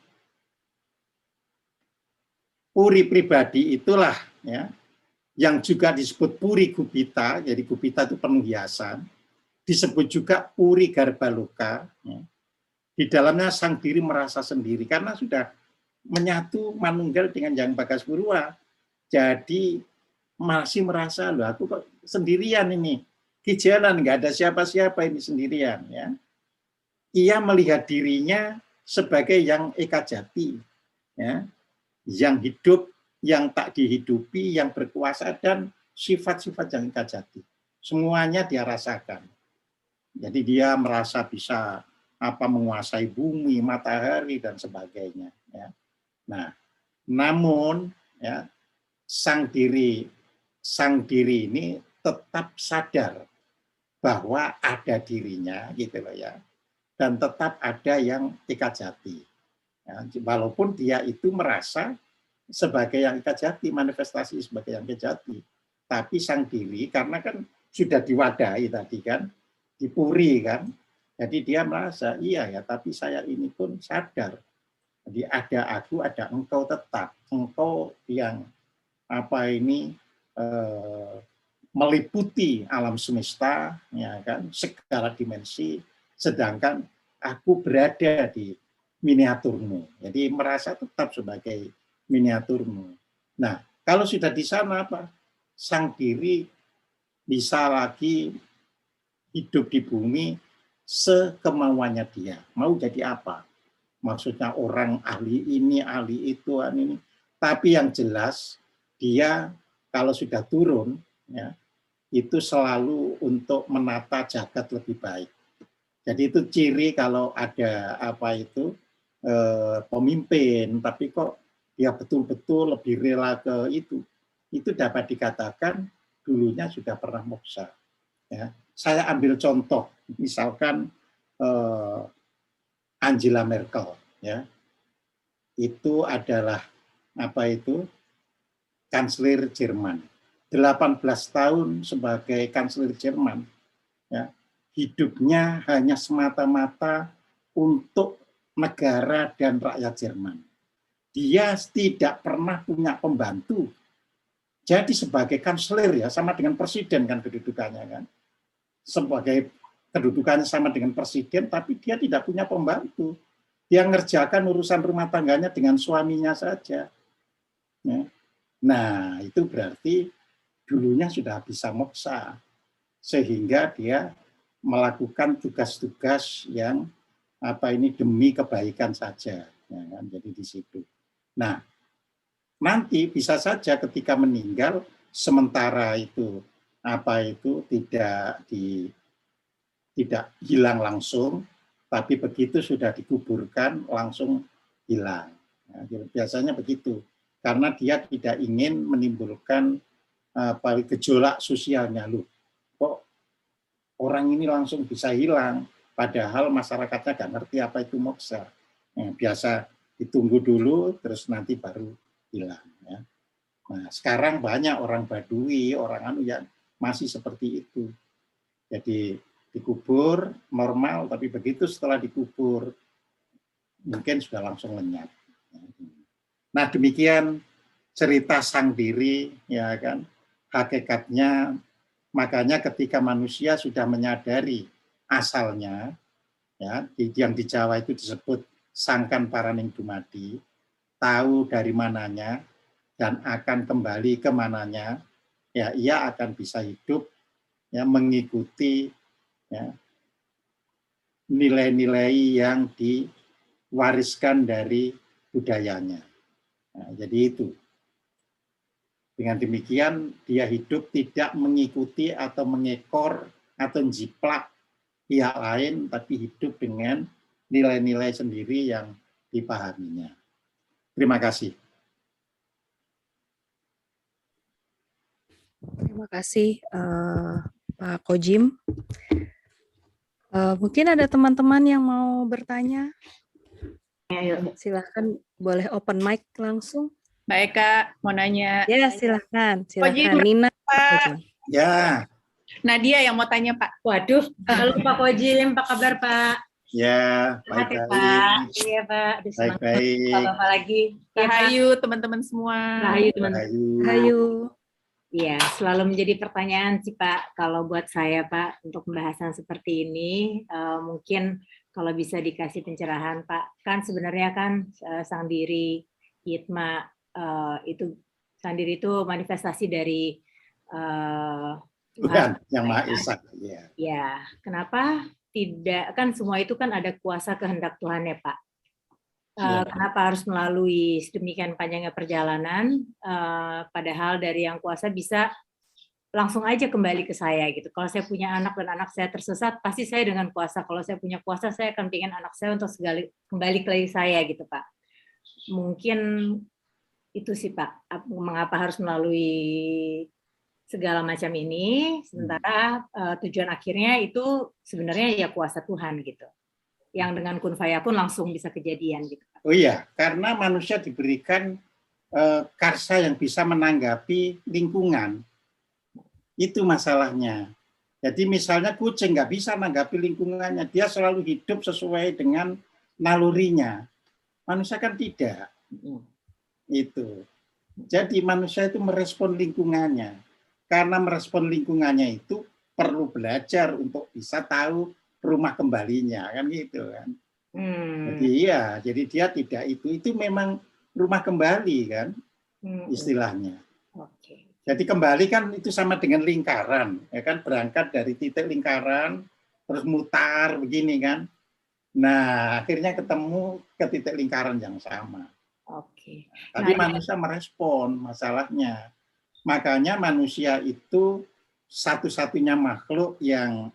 puri pribadi itulah ya, yang juga disebut puri gupita, jadi gupita itu penuh hiasan, disebut juga puri garbaloka. Ya. Di dalamnya sang diri merasa sendiri karena sudah menyatu manunggal dengan Yang Bagas Purwa. Jadi masih merasa, loh aku kok sendirian ini, kijalan, nggak ada siapa-siapa ini sendirian. Ya. Ia melihat dirinya sebagai yang eka jati, ya, yang hidup, yang tak dihidupi, yang berkuasa, dan sifat-sifat yang eka jati. Semuanya dia rasakan. Jadi dia merasa bisa menguasai bumi, matahari, dan sebagainya. Ya. Nah, namun ya, sang diri ini tetap sadar bahwa ada dirinya, gitu loh ya, dan tetap ada yang eka jati. Ya, walaupun dia itu merasa sebagai yang eka jati, manifestasi sebagai yang eka jati, tapi sang diri karena kan sudah diwadahi tadi kan, dipuri kan, jadi dia merasa iya ya, tapi saya ini pun sadar. Jadi ada aku, ada engkau tetap, engkau yang meliputi alam semesta, ya kan, segala dimensi, sedangkan aku berada di miniaturmu. Jadi merasa tetap sebagai miniaturmu. Nah, kalau sudah di sana apa? Sang diri bisa lagi hidup di bumi sekemauannya dia. Mau jadi apa? Maksudnya orang ahli ini, ahli itu, ini. Tapi yang jelas dia kalau sudah turun, ya, itu selalu untuk menata jagat lebih baik. Jadi itu ciri kalau ada pemimpin, tapi kok dia betul-betul lebih rela ke itu dapat dikatakan dulunya sudah pernah moksa. Ya. Saya ambil contoh, misalkan Angela Merkel, ya, itu adalah kanselir Jerman. 18 tahun sebagai kanselir Jerman, ya, hidupnya hanya semata-mata untuk negara dan rakyat Jerman. Dia tidak pernah punya pembantu. Jadi sebagai kanselir ya sama dengan presiden kan kedudukannya kan. Sebagai kedudukannya sama dengan presiden, tapi dia tidak punya pembantu. Dia ngerjakan urusan rumah tangganya dengan suaminya saja. Ya. Nah, itu berarti dulunya sudah bisa moksa, sehingga dia melakukan tugas-tugas yang demi kebaikan saja, ya kan? Jadi di situ. Nah, nanti bisa saja ketika meninggal sementara itu tidak hilang langsung, tapi begitu sudah dikuburkan langsung hilang. Nah, biasanya begitu, karena dia tidak ingin menimbulkan gejolak sosialnya. Loh, kok orang ini langsung bisa hilang, padahal masyarakatnya nggak ngerti apa itu moksa. Biasa ditunggu dulu, terus nanti baru hilang. Ya. Nah, sekarang banyak orang Badui, orang yang masih seperti itu. Jadi dikubur normal, tapi begitu setelah dikubur mungkin sudah langsung lenyap. Nah, demikian cerita sang diri, ya kan, hakikatnya. Makanya ketika manusia sudah menyadari asalnya, ya, yang di Jawa itu disebut sangkan paraning dumadi, tahu dari mananya dan akan kembali ke mananya, ya ia akan bisa hidup, ya, mengikuti, ya, nilai-nilai yang diwariskan dari budayanya. Nah, jadi itu. Dengan demikian dia hidup tidak mengikuti atau mengekor atau jiplak pihak lain, tapi hidup dengan nilai-nilai sendiri yang dipahaminya. Terima kasih. Terima kasih Pak Kojim. Mungkin ada teman-teman yang mau bertanya. Silahkan, boleh open mic langsung. Baik Kak, mau nanya. Ya, silahkan. Kojim, Nina. Pak. Ya. Nadia yang mau tanya Pak. Waduh, halo Pak Kojim, apa kabar Pak? Ya, Pak. baik-baik. Iya Pak, Baik-baik. Bapak lagi. Rahayu teman-teman semua. Rahayu teman-teman. Hayu. Iya, selalu menjadi pertanyaan sih Pak, kalau buat saya Pak, untuk pembahasan seperti ini, mungkin kalau bisa dikasih pencerahan Pak, kan sebenarnya kan sang diri, Yitma, itu sang diri itu manifestasi dari Tuhan yang Maha Esa. Ya. Ya, kenapa tidak, kan semua itu kan ada kuasa kehendak Tuhan ya Pak. Ya. Kenapa harus melalui sedemikian panjangnya perjalanan, padahal dari yang kuasa bisa langsung aja kembali ke saya gitu. Kalau saya punya anak dan anak saya tersesat, pasti saya dengan kuasa. Kalau saya punya kuasa, saya akan pengen anak saya untuk kembali ke saya gitu Pak. Mungkin itu sih Pak, mengapa harus melalui segala macam ini, sementara tujuan akhirnya itu sebenarnya ya kuasa Tuhan gitu. Yang dengan kun fayakun langsung bisa kejadian gitu. Oh iya, karena manusia diberikan karsa yang bisa menanggapi lingkungan. Itu masalahnya. Jadi misalnya kucing nggak bisa menanggapi lingkungannya, dia selalu hidup sesuai dengan nalurinya. Manusia kan tidak. Itu. Jadi manusia itu merespon lingkungannya. Karena merespon lingkungannya itu perlu belajar untuk bisa tahu rumah kembalinya, kan gitu kan. Jadi iya, jadi dia tidak itu memang rumah kembali kan, istilahnya. Oke. Jadi kembali kan itu sama dengan lingkaran, ya kan, berangkat dari titik lingkaran terus mutar begini kan. Nah, akhirnya ketemu ke titik lingkaran yang sama. Oke. Tapi manusia merespon masalahnya. Makanya manusia itu satu-satunya makhluk yang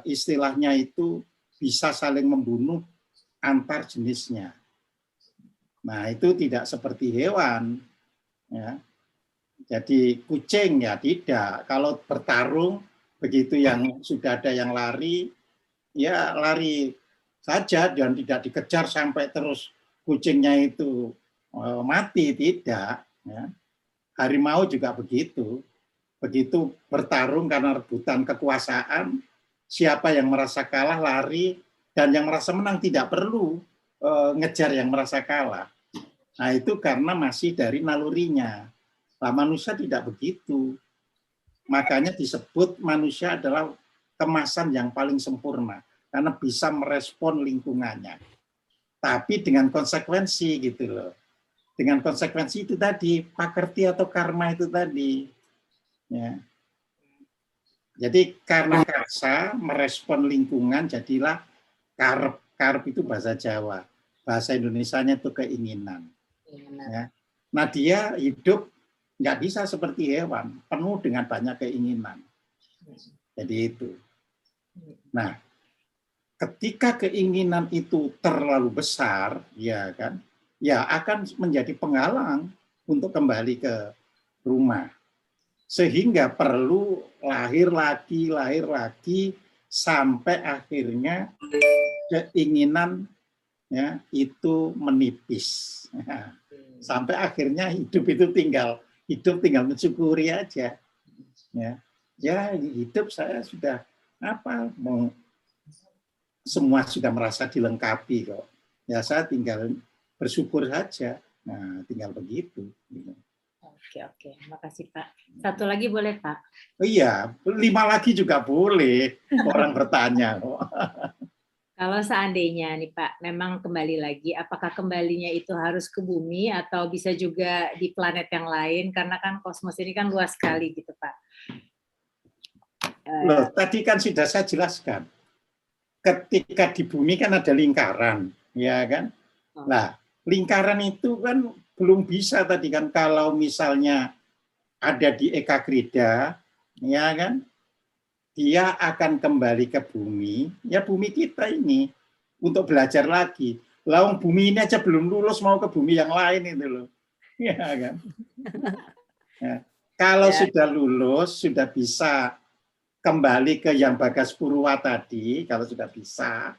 istilahnya itu bisa saling membunuh antar jenisnya. Nah, itu tidak seperti hewan. Ya. Jadi kucing ya tidak. Kalau bertarung, begitu yang sudah ada yang lari, ya lari saja dan tidak dikejar sampai terus kucingnya itu mati, tidak. Ya. Harimau juga begitu. Begitu bertarung karena rebutan kekuasaan, siapa yang merasa kalah lari, dan yang merasa menang tidak perlu ngejar yang merasa kalah. Nah itu karena masih dari nalurinya. Nah, manusia tidak begitu. Makanya disebut manusia adalah kemasan yang paling sempurna. Karena bisa merespon lingkungannya. Tapi dengan konsekuensi gitu loh. Dengan konsekuensi itu tadi, pakerti atau karma itu tadi. Ya. Jadi karena karsa merespon lingkungan jadilah karep. Karep itu bahasa Jawa. Bahasa Indonesianya itu keinginan. Ya. Nah dia hidup nggak bisa seperti hewan, penuh dengan banyak keinginan. Jadi itu. Nah, ketika keinginan itu terlalu besar, ya kan, ya akan menjadi penghalang untuk kembali ke rumah. Sehingga perlu lahir lagi, sampai akhirnya keinginan ya itu menipis. Sampai akhirnya hidup mensyukuri aja. Ya hidup saya sudah semua sudah merasa dilengkapi kok. Ya saya tinggal bersyukur saja. Nah, tinggal begitu. Oke. Makasih Pak. Satu lagi boleh Pak? Oh iya, 5 lagi juga boleh. Orang bertanya kok. Kalau seandainya nih Pak, memang kembali lagi, apakah kembalinya itu harus ke bumi atau bisa juga di planet yang lain? Karena kan kosmos ini kan luas sekali gitu Pak. Loh, tadi kan sudah saya jelaskan. Ketika di bumi kan ada lingkaran, ya kan? Nah, lingkaran itu kan belum bisa tadi kan kalau misalnya ada di Eka Krida, ya kan, dia akan kembali ke bumi, ya bumi kita ini untuk belajar lagi. Lawang bumi ini aja belum lulus mau ke bumi yang lain itu loh, ya kan. Ya. Kalau sudah lulus, sudah bisa kembali ke yang Bagas Purwa tadi, kalau sudah bisa,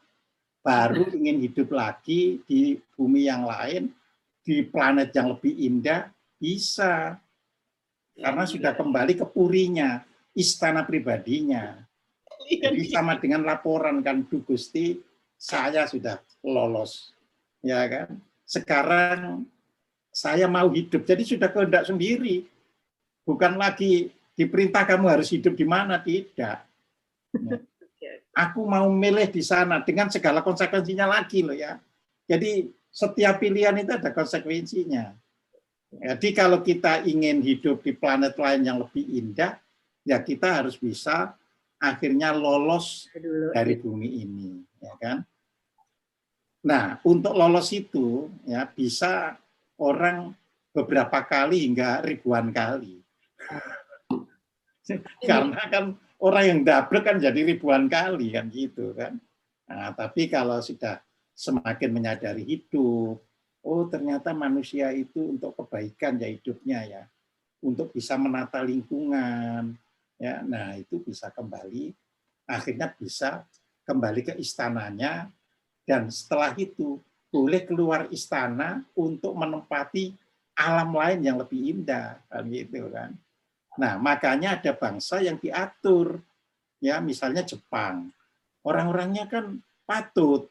baru ingin hidup lagi di bumi yang lain, di planet yang lebih indah, bisa. Karena sudah kembali ke purinya, istana pribadinya. Jadi sama dengan laporan kan, Du Gusti, saya sudah lolos. Ya kan? Sekarang saya mau hidup, jadi sudah kehendak sendiri. Bukan lagi diperintah kamu harus hidup di mana, tidak. Ya. Aku mau milih di sana dengan segala konsekuensinya lagi loh ya. Jadi setiap pilihan itu ada konsekuensinya. Jadi kalau kita ingin hidup di planet lain yang lebih indah, ya kita harus bisa akhirnya lolos dari bumi ini, ya kan? Nah, untuk lolos itu ya bisa orang beberapa kali hingga ribuan kali. Karena kan orang yang double kan jadi ribuan kali kan gitu kan. Nah, tapi kalau sudah semakin menyadari hidup, oh ternyata manusia itu untuk kebaikan ya hidupnya ya, untuk bisa menata lingkungan, ya. Nah itu bisa kembali, akhirnya bisa kembali ke istananya, dan setelah itu boleh keluar istana untuk menempati alam lain yang lebih indah, kan gitu kan. Nah, makanya ada bangsa yang diatur, ya misalnya Jepang. Orang-orangnya kan patut,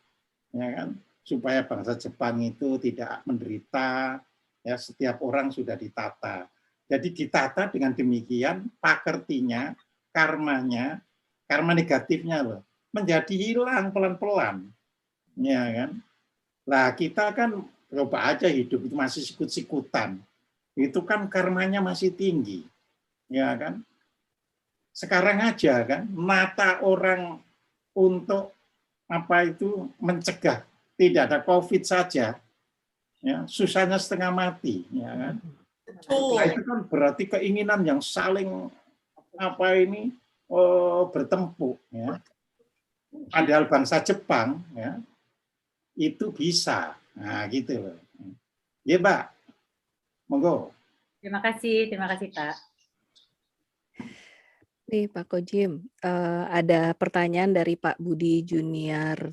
ya kan, supaya bangsa Jepang itu tidak menderita, ya setiap orang sudah ditata. Jadi ditata dengan demikian pakertinya, karmanya, karma negatifnya loh, menjadi hilang pelan-pelan, ya kan. Lah kita kan coba aja hidup itu masih sikut-sikutan, itu kan karmanya masih tinggi. Ya kan, sekarang aja kan mata orang untuk apa itu mencegah tidak ada COVID saja, ya susahnya setengah mati, ya kan. Nah, itu kan berarti keinginan yang saling apa ini bertempur, ya. Padahal bangsa Jepang, ya itu bisa, nah gitu loh. Ya Mbak, monggo. Terima kasih Pak. Nih Pak Kojim, ada pertanyaan dari Pak Budi Juniarto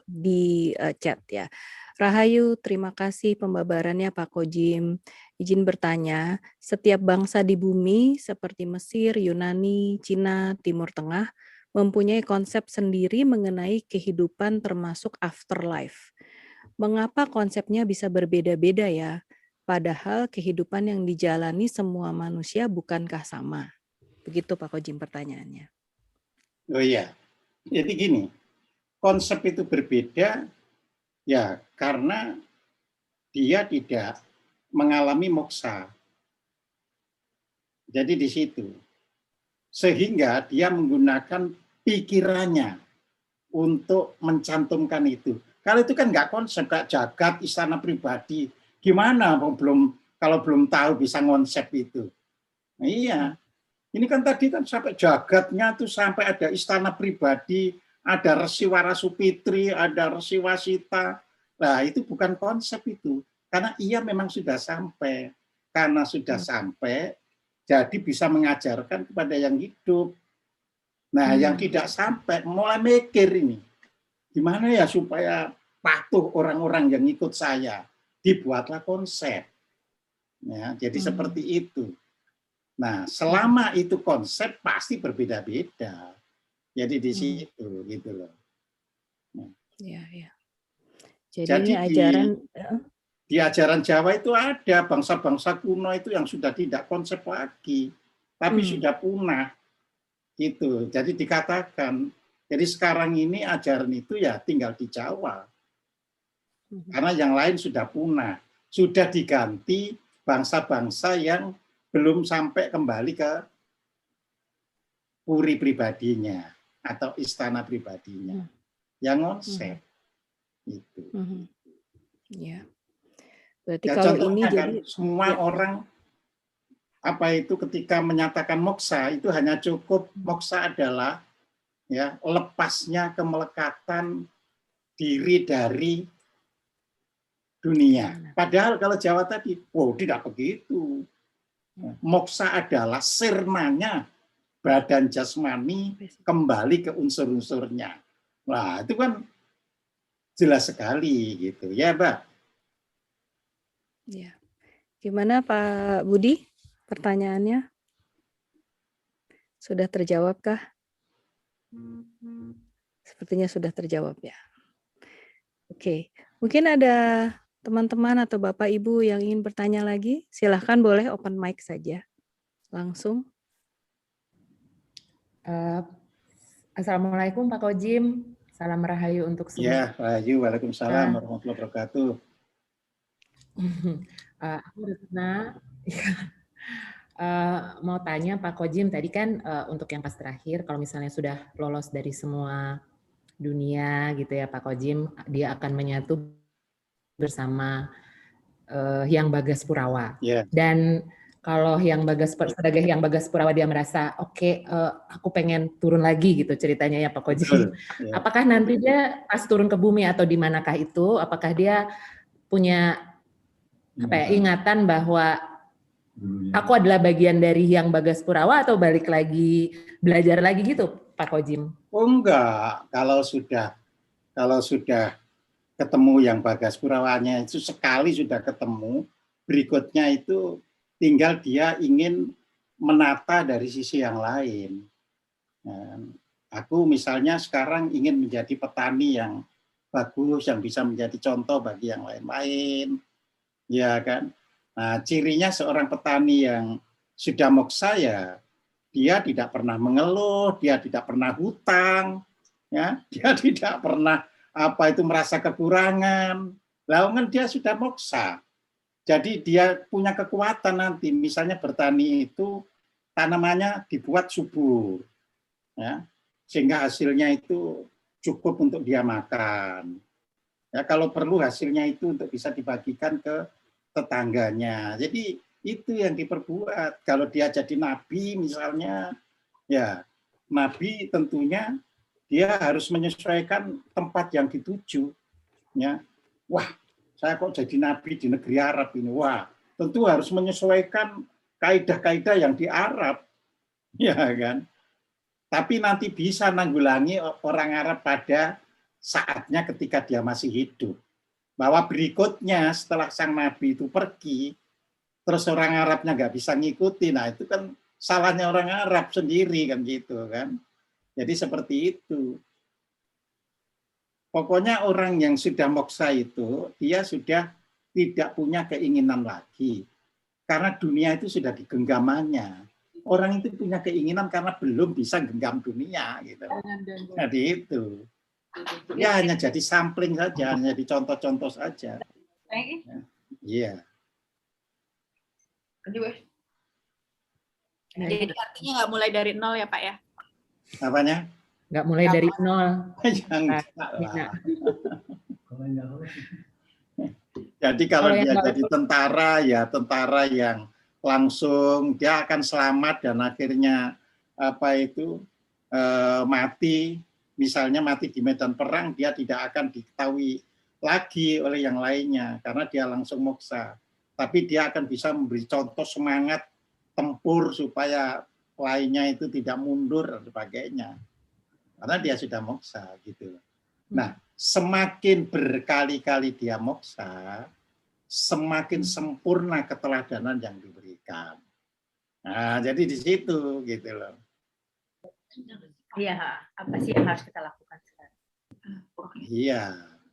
di chat ya. Rahayu, terima kasih pembabarannya Pak Kojim. Izin bertanya, setiap bangsa di bumi seperti Mesir, Yunani, Cina, Timur Tengah mempunyai konsep sendiri mengenai kehidupan termasuk afterlife. Mengapa konsepnya bisa berbeda-beda ya? Padahal kehidupan yang dijalani semua manusia bukankah sama? Begitu Pak Kojim pertanyaannya. Oh iya, jadi gini, konsep itu berbeda ya karena dia tidak mengalami moksa. Jadi di situ. Sehingga dia menggunakan pikirannya untuk mencantumkan itu. Kalau itu kan nggak konsep, nggak jagat, istana pribadi. Gimana kalau belum tahu bisa konsep itu? Nah, iya. Ini kan tadi kan sampai jagatnya tuh sampai ada istana pribadi, ada Resi Warasupitri, ada Resi Wasita. Nah, itu bukan konsep itu. Karena ia memang sudah sampai. Karena sudah sampai, jadi bisa mengajarkan kepada yang hidup. Nah, yang tidak sampai mulai mikir ini. Gimana ya supaya patuh orang-orang yang ikut saya? Dibuatlah konsep. Ya, jadi seperti itu. Nah, selama itu konsep pasti berbeda-beda. Jadi di situ gitu loh. Nah. Ya, ya. Jadi Jadi ini ajaran di ajaran Jawa itu ada bangsa-bangsa kuno itu yang sudah tidak konsep lagi, tapi sudah punah. Gitu. Jadi dikatakan, jadi sekarang ini ajaran itu ya tinggal di Jawa. Karena yang lain sudah punah, sudah diganti bangsa-bangsa yang belum sampai kembali ke puri pribadinya atau istana pribadinya, yang konsep itu. Ya. Berarti Ya kalau ini contohnya kan jadi semua ya. orang apa itu ketika menyatakan moksa itu hanya cukup moksa adalah ya lepasnya kemelekatan diri dari dunia. Padahal kalau Jawa tadi, oh tidak begitu. Moksa adalah sirnanya badan jasmani kembali ke unsur-unsurnya. Wah, itu kan jelas sekali gitu ya, Mbak. Ya. Gimana Pak Budi? Pertanyaannya sudah terjawabkah? Sepertinya sudah terjawab ya. Oke, mungkin ada teman-teman atau Bapak Ibu yang ingin bertanya lagi, silahkan boleh open mic saja. Langsung. Assalamualaikum Pak Kojim, salam rahayu untuk semua. Ya, rahayu, waalaikumsalam warahmatullahi wabarakatuh. Aku mau tanya Pak Kojim, tadi kan untuk yang pas terakhir, kalau misalnya sudah lolos dari semua dunia gitu ya Pak Kojim, dia akan menyatu bersama Hyang Bagas Purawa. Yeah. Dan kalau sebagai Hyang Bagas Purawa dia merasa oke, aku pengen turun lagi gitu ceritanya ya Pak Kojim. Yeah. Apakah nanti dia pas turun ke bumi atau di manakah itu, apakah dia punya ingatan bahwa aku adalah bagian dari Hyang Bagas Purawa atau balik lagi belajar lagi gitu Pak Kojim? Oh enggak, kalau sudah ketemu Hyang Bagas Purawanya itu sekali sudah ketemu, berikutnya itu tinggal dia ingin menata dari sisi yang lain. Aku misalnya sekarang ingin menjadi petani yang bagus, yang bisa menjadi contoh bagi yang lain-lain, ya kan. Nah, cirinya seorang petani yang sudah moksa ya, dia tidak pernah mengeluh, dia tidak pernah hutang, ya, dia tidak pernah merasa kekurangan. Lalu kan dia sudah moksa. Jadi dia punya kekuatan nanti, misalnya bertani itu tanamannya dibuat subur, ya, sehingga hasilnya itu cukup untuk dia makan. Ya, kalau perlu hasilnya itu untuk bisa dibagikan ke tetangganya. Jadi itu yang diperbuat. Kalau dia jadi nabi misalnya, ya nabi tentunya dia harus menyesuaikan tempat yang dituju. Ya, wah, saya kok jadi nabi di negeri Arab ini. Wah, tentu harus menyesuaikan kaidah-kaidah yang di Arab, ya kan. Tapi nanti bisa nanggulangi orang Arab pada saatnya ketika dia masih hidup. Bahwa berikutnya setelah sang nabi itu pergi, terus orang Arabnya nggak bisa ngikuti, nah itu kan salahnya orang Arab sendiri kan gitu kan. Jadi seperti itu. Pokoknya orang yang sudah moksa itu, dia sudah tidak punya keinginan lagi. Karena dunia itu sudah digenggamannya. Orang itu punya keinginan karena belum bisa genggam dunia. Gitu. Jadi itu. Ya hanya jadi sampling saja, hanya jadi contoh-contoh saja. Iya. Jadi artinya nggak mulai dari nol ya Pak ya? Apanya? Nggak mulai dari nol. Jadi kalau dia jadi tentara, ya tentara yang langsung dia akan selamat dan akhirnya mati, misalnya mati di medan perang, dia tidak akan diketahui lagi oleh yang lainnya karena dia langsung moksa. Tapi dia akan bisa memberi contoh semangat tempur supaya lainnya itu tidak mundur dan sebagainya. Karena dia sudah moksa gitu. Nah, semakin berkali-kali dia moksa, semakin sempurna keteladanan yang diberikan. Nah, jadi di situ gitu loh. Iya, apa sih yang harus kita lakukan sekarang? Iya,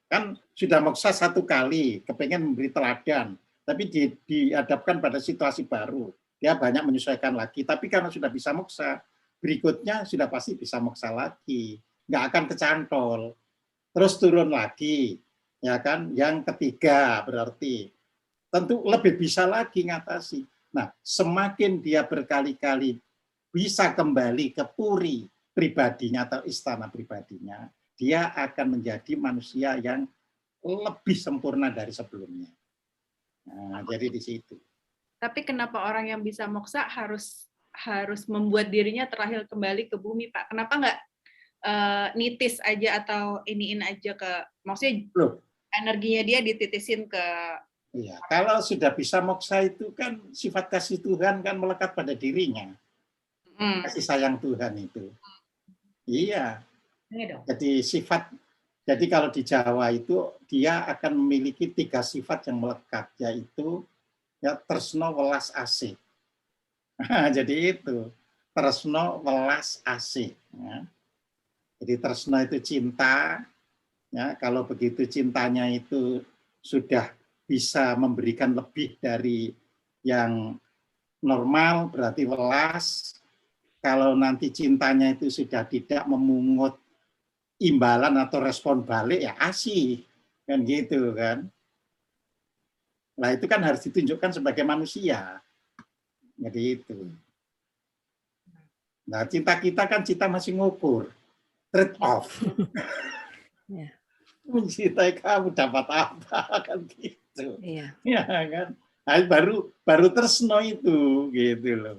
kan sudah moksa satu kali, kepengen memberi teladan, tapi dihadapkan pada situasi baru. Dia banyak menyesuaikan lagi, tapi karena sudah bisa moksa, berikutnya sudah pasti bisa moksa lagi, nggak akan kecantol, terus turun lagi, ya kan? Yang ketiga berarti tentu lebih bisa lagi ngatasi. Nah, semakin dia berkali-kali bisa kembali ke puri pribadinya atau istana pribadinya, dia akan menjadi manusia yang lebih sempurna dari sebelumnya. Nah, jadi di situ. Tapi kenapa orang yang bisa moksa harus membuat dirinya terlahir kembali ke bumi, Pak? Kenapa nggak nitis aja atau iniin aja maksudnya Loh, energinya dia dititisin ke... iya, kalau sudah bisa moksa itu kan sifat kasih Tuhan kan melekat pada dirinya. Kasih sayang Tuhan itu. Iya. Jadi kalau di Jawa itu dia akan memiliki 3 sifat yang melekat, yaitu ya tresno welas asih. Jadi itu tresno welas asih. Ya. Jadi tresno itu cinta. Ya, kalau begitu cintanya itu sudah bisa memberikan lebih dari yang normal, berarti welas. Kalau nanti cintanya itu sudah tidak memungut imbalan atau respon balik, ya asih. Kan gitu kan. Nah itu kan harus ditunjukkan sebagai manusia. Jadi itu. Nah cinta kita kan cinta masih ngukur. Trade off. Mencintai kamu dapat apa kan gitu. Iya. Ya kan. Nah, baru tresno itu gitu loh.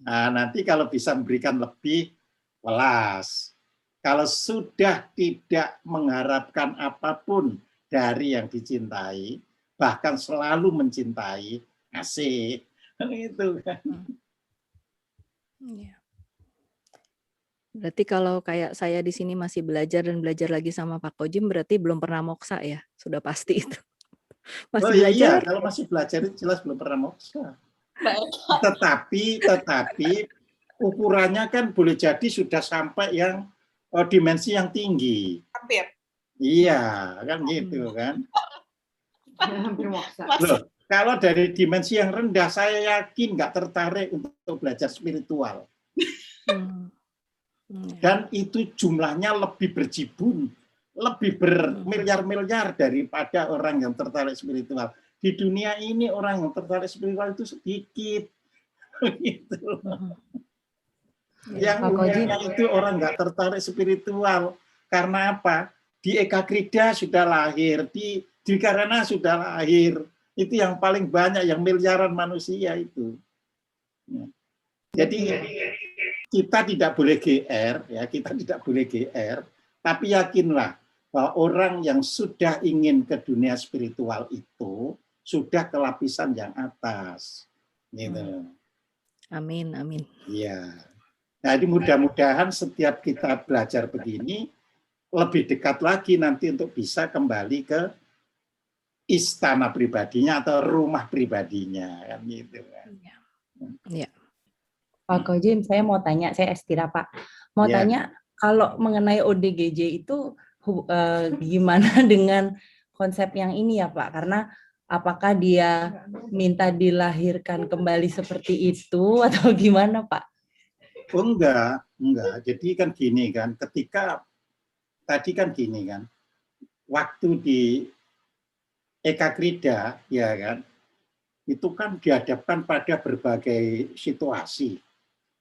Nah, nanti kalau bisa memberikan lebih welas. Kalau sudah tidak mengharapkan apapun dari yang dicintai, bahkan selalu mencintai, asik. Itu kan. Iya. Berarti kalau kayak saya di sini masih belajar dan belajar lagi sama Pak Kojim, berarti belum pernah moksa ya? Sudah pasti itu. Masih belajar. Iya, kalau masih belajar itu jelas belum pernah moksa. Tetapi ukurannya kan boleh jadi sudah sampai yang dimensi yang tinggi. Hampir. Iya, kan gitu kan. Hampir moksa. Loh, kalau dari dimensi yang rendah, saya yakin nggak tertarik untuk belajar spiritual. Dan itu jumlahnya lebih berjibun, lebih bermiliar-miliar daripada orang yang tertarik spiritual. Di dunia ini orang yang tertarik spiritual itu sedikit. Gitu. Yang umumnya itu orang nggak tertarik spiritual. Karena apa? Di Eka Krida sudah lahir, di Karana sudah lahir. Itu yang paling banyak, yang miliaran manusia itu. Jadi kita tidak boleh GR, ya kita tidak boleh GR, tapi yakinlah bahwa orang yang sudah ingin ke dunia spiritual itu sudah ke lapisan yang atas. Gitu. Amin, amin. Iya. Jadi mudah-mudahan setiap kita belajar begini lebih dekat lagi nanti untuk bisa kembali ke istana pribadinya atau rumah pribadinya kan gitu kan. Iya. Pak Kojim, saya mau tanya, saya Estira Pak, mau tanya kalau mengenai ODGJ itu gimana dengan konsep yang ini ya Pak? Karena apakah dia minta dilahirkan kembali seperti itu atau gimana Pak? Oh enggak. Jadi kan gini kan, ketika tadi kan gini kan, waktu di Eka Krida ya kan, itu kan dihadapkan pada berbagai situasi.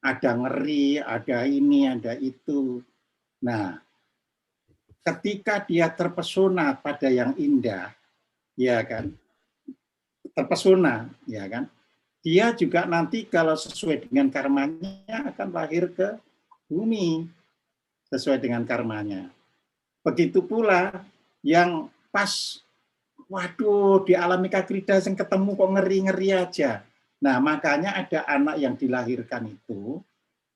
Ada ngeri, ada ini, ada itu. Nah, ketika dia terpesona pada yang indah, ya kan, terpesona, ya kan, dia juga nanti kalau sesuai dengan karmanya akan lahir ke bumi, sesuai dengan karmanya. Begitu pula yang pas, waduh, di alam Eka Krida yang ketemu kok ngeri-ngeri aja. Nah, makanya ada anak yang dilahirkan itu,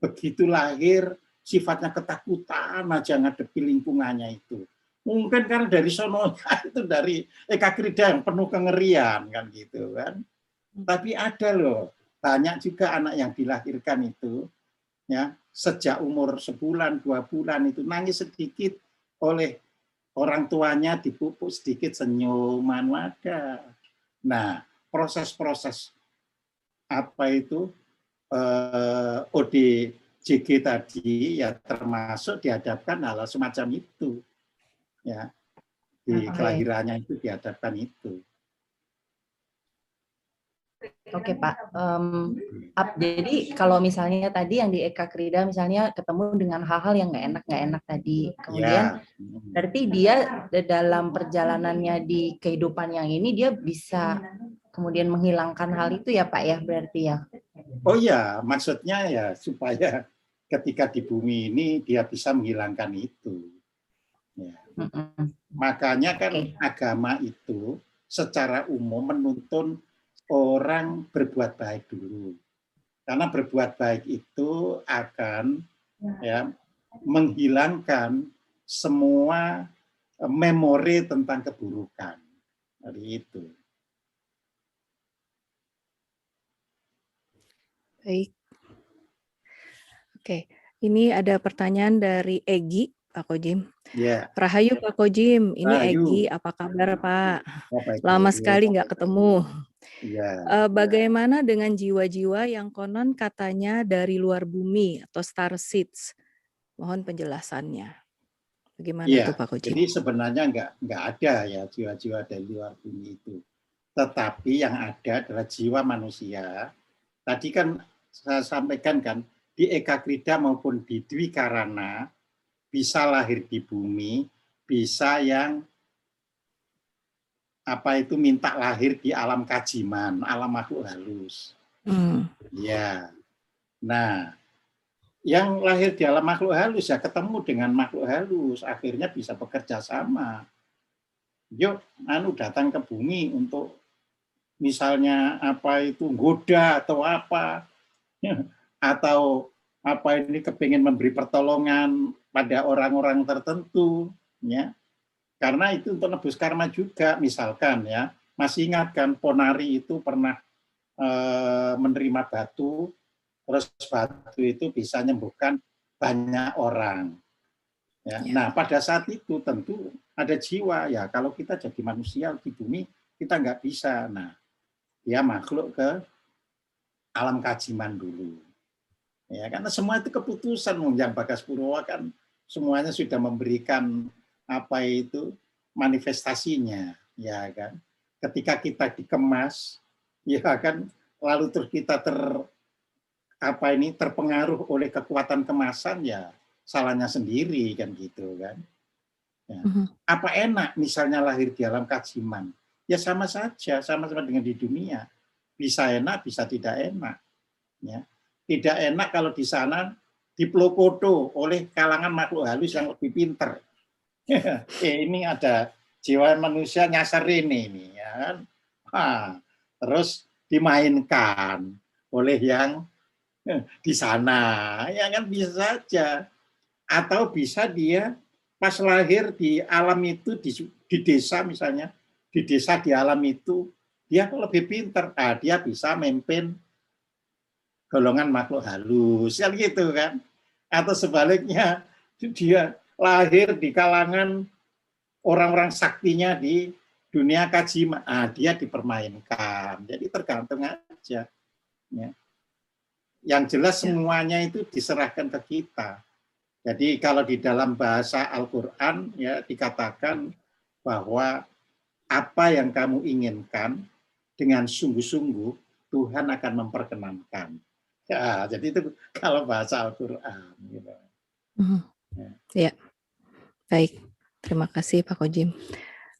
begitu lahir, sifatnya ketakutan aja ngadepi lingkungannya itu. Mungkin karena dari sononya itu dari Eka Krida yang penuh kengerian, kan gitu kan. Tapi ada loh, banyak juga anak yang dilahirkan itu, ya sejak umur sebulan, 2 bulan itu nangis sedikit oleh orang tuanya, dipupuk sedikit senyuman ada. Nah, proses-proses apa itu ODGJ tadi ya termasuk dihadapkan hal semacam itu ya di kelahirannya itu dihadapkan itu. Oke Pak, jadi kalau misalnya tadi yang di Eka Krida misalnya ketemu dengan hal-hal yang nggak enak tadi, kemudian berarti dia dalam perjalanannya di kehidupan yang ini dia bisa kemudian menghilangkan hal itu ya Pak ya, berarti ya. Oh ya, maksudnya ya supaya ketika di bumi ini dia bisa menghilangkan itu. Ya. Makanya kan agama itu secara umum menuntun orang berbuat baik dulu. Karena berbuat baik itu akan ya menghilangkan semua memori tentang keburukan. Dari itu. Baik. Oke, ini ada pertanyaan dari Egi, Pak Kojim. Ya. Rahayu Pak Kojim, ini Rahayu. Egi, apa kabar Pak? Oh, baik, Lama baik. sekali nggak ketemu. Ya. Bagaimana dengan jiwa-jiwa yang konon katanya dari luar bumi atau star seeds? Mohon penjelasannya. Bagaimana Ya, itu Pak Kojim? jadi sebenarnya nggak ada ya jiwa-jiwa dari luar bumi itu. Tetapi yang ada adalah jiwa manusia. Tadi kan saya sampaikan kan, di Eka Krida maupun di Dwi Karana, bisa lahir di bumi, bisa yang apa itu minta lahir di alam kajiman, alam makhluk halus. Ya. Nah, yang lahir di alam makhluk halus ya ketemu dengan makhluk halus, akhirnya bisa bekerja sama. Yuk, datang ke bumi untuk misalnya apa itu goda atau apa, atau apa ini kepingin memberi pertolongan pada orang-orang tertentu, ya. Karena itu untuk nebus karma juga, misalkan ya, masih ingat kan Ponari itu pernah menerima batu, terus batu itu bisa menyembuhkan banyak orang. Ya. Nah, pada saat itu tentu ada jiwa ya. Kalau kita jadi manusia di bumi kita nggak bisa. Nah, dia makhluk ke alam kajiman dulu. Ya, karena semua itu keputusan yang Bagaskurawa kan semuanya sudah memberikan apa itu manifestasinya, ya kan. Ketika kita dikemas, ya kan, lalu terus kita terpengaruh oleh kekuatan kemasan, ya salahnya sendiri kan gitu kan. Ya. Apa enak misalnya lahir di alam kajiman? Ya sama saja, sama-sama dengan di dunia. Bisa enak, bisa tidak enak. Ya. Tidak enak kalau di sana diplokoto oleh kalangan makhluk halus yang lebih pinter. Ini ada jiwa manusia nyasar ini ya kan. Terus dimainkan oleh yang di sana, ya kan bisa saja. Atau bisa dia pas lahir di alam itu di desa misalnya, di desa di alam itu dia lebih pinter, dia bisa memimpin golongan makhluk halus, kan gitu kan. Atau sebaliknya dia lahir di kalangan orang-orang saktinya di dunia kajiman, dia dipermainkan. Jadi tergantung aja. Ya. Yang jelas semuanya itu diserahkan ke kita. Jadi kalau di dalam bahasa Al-Quran ya dikatakan bahwa apa yang kamu inginkan dengan sungguh-sungguh Tuhan akan memperkenankan. Ya, jadi itu kalau bahasa Al-Quran. Gitu. Ya, baik. Terima kasih Pak Kojim.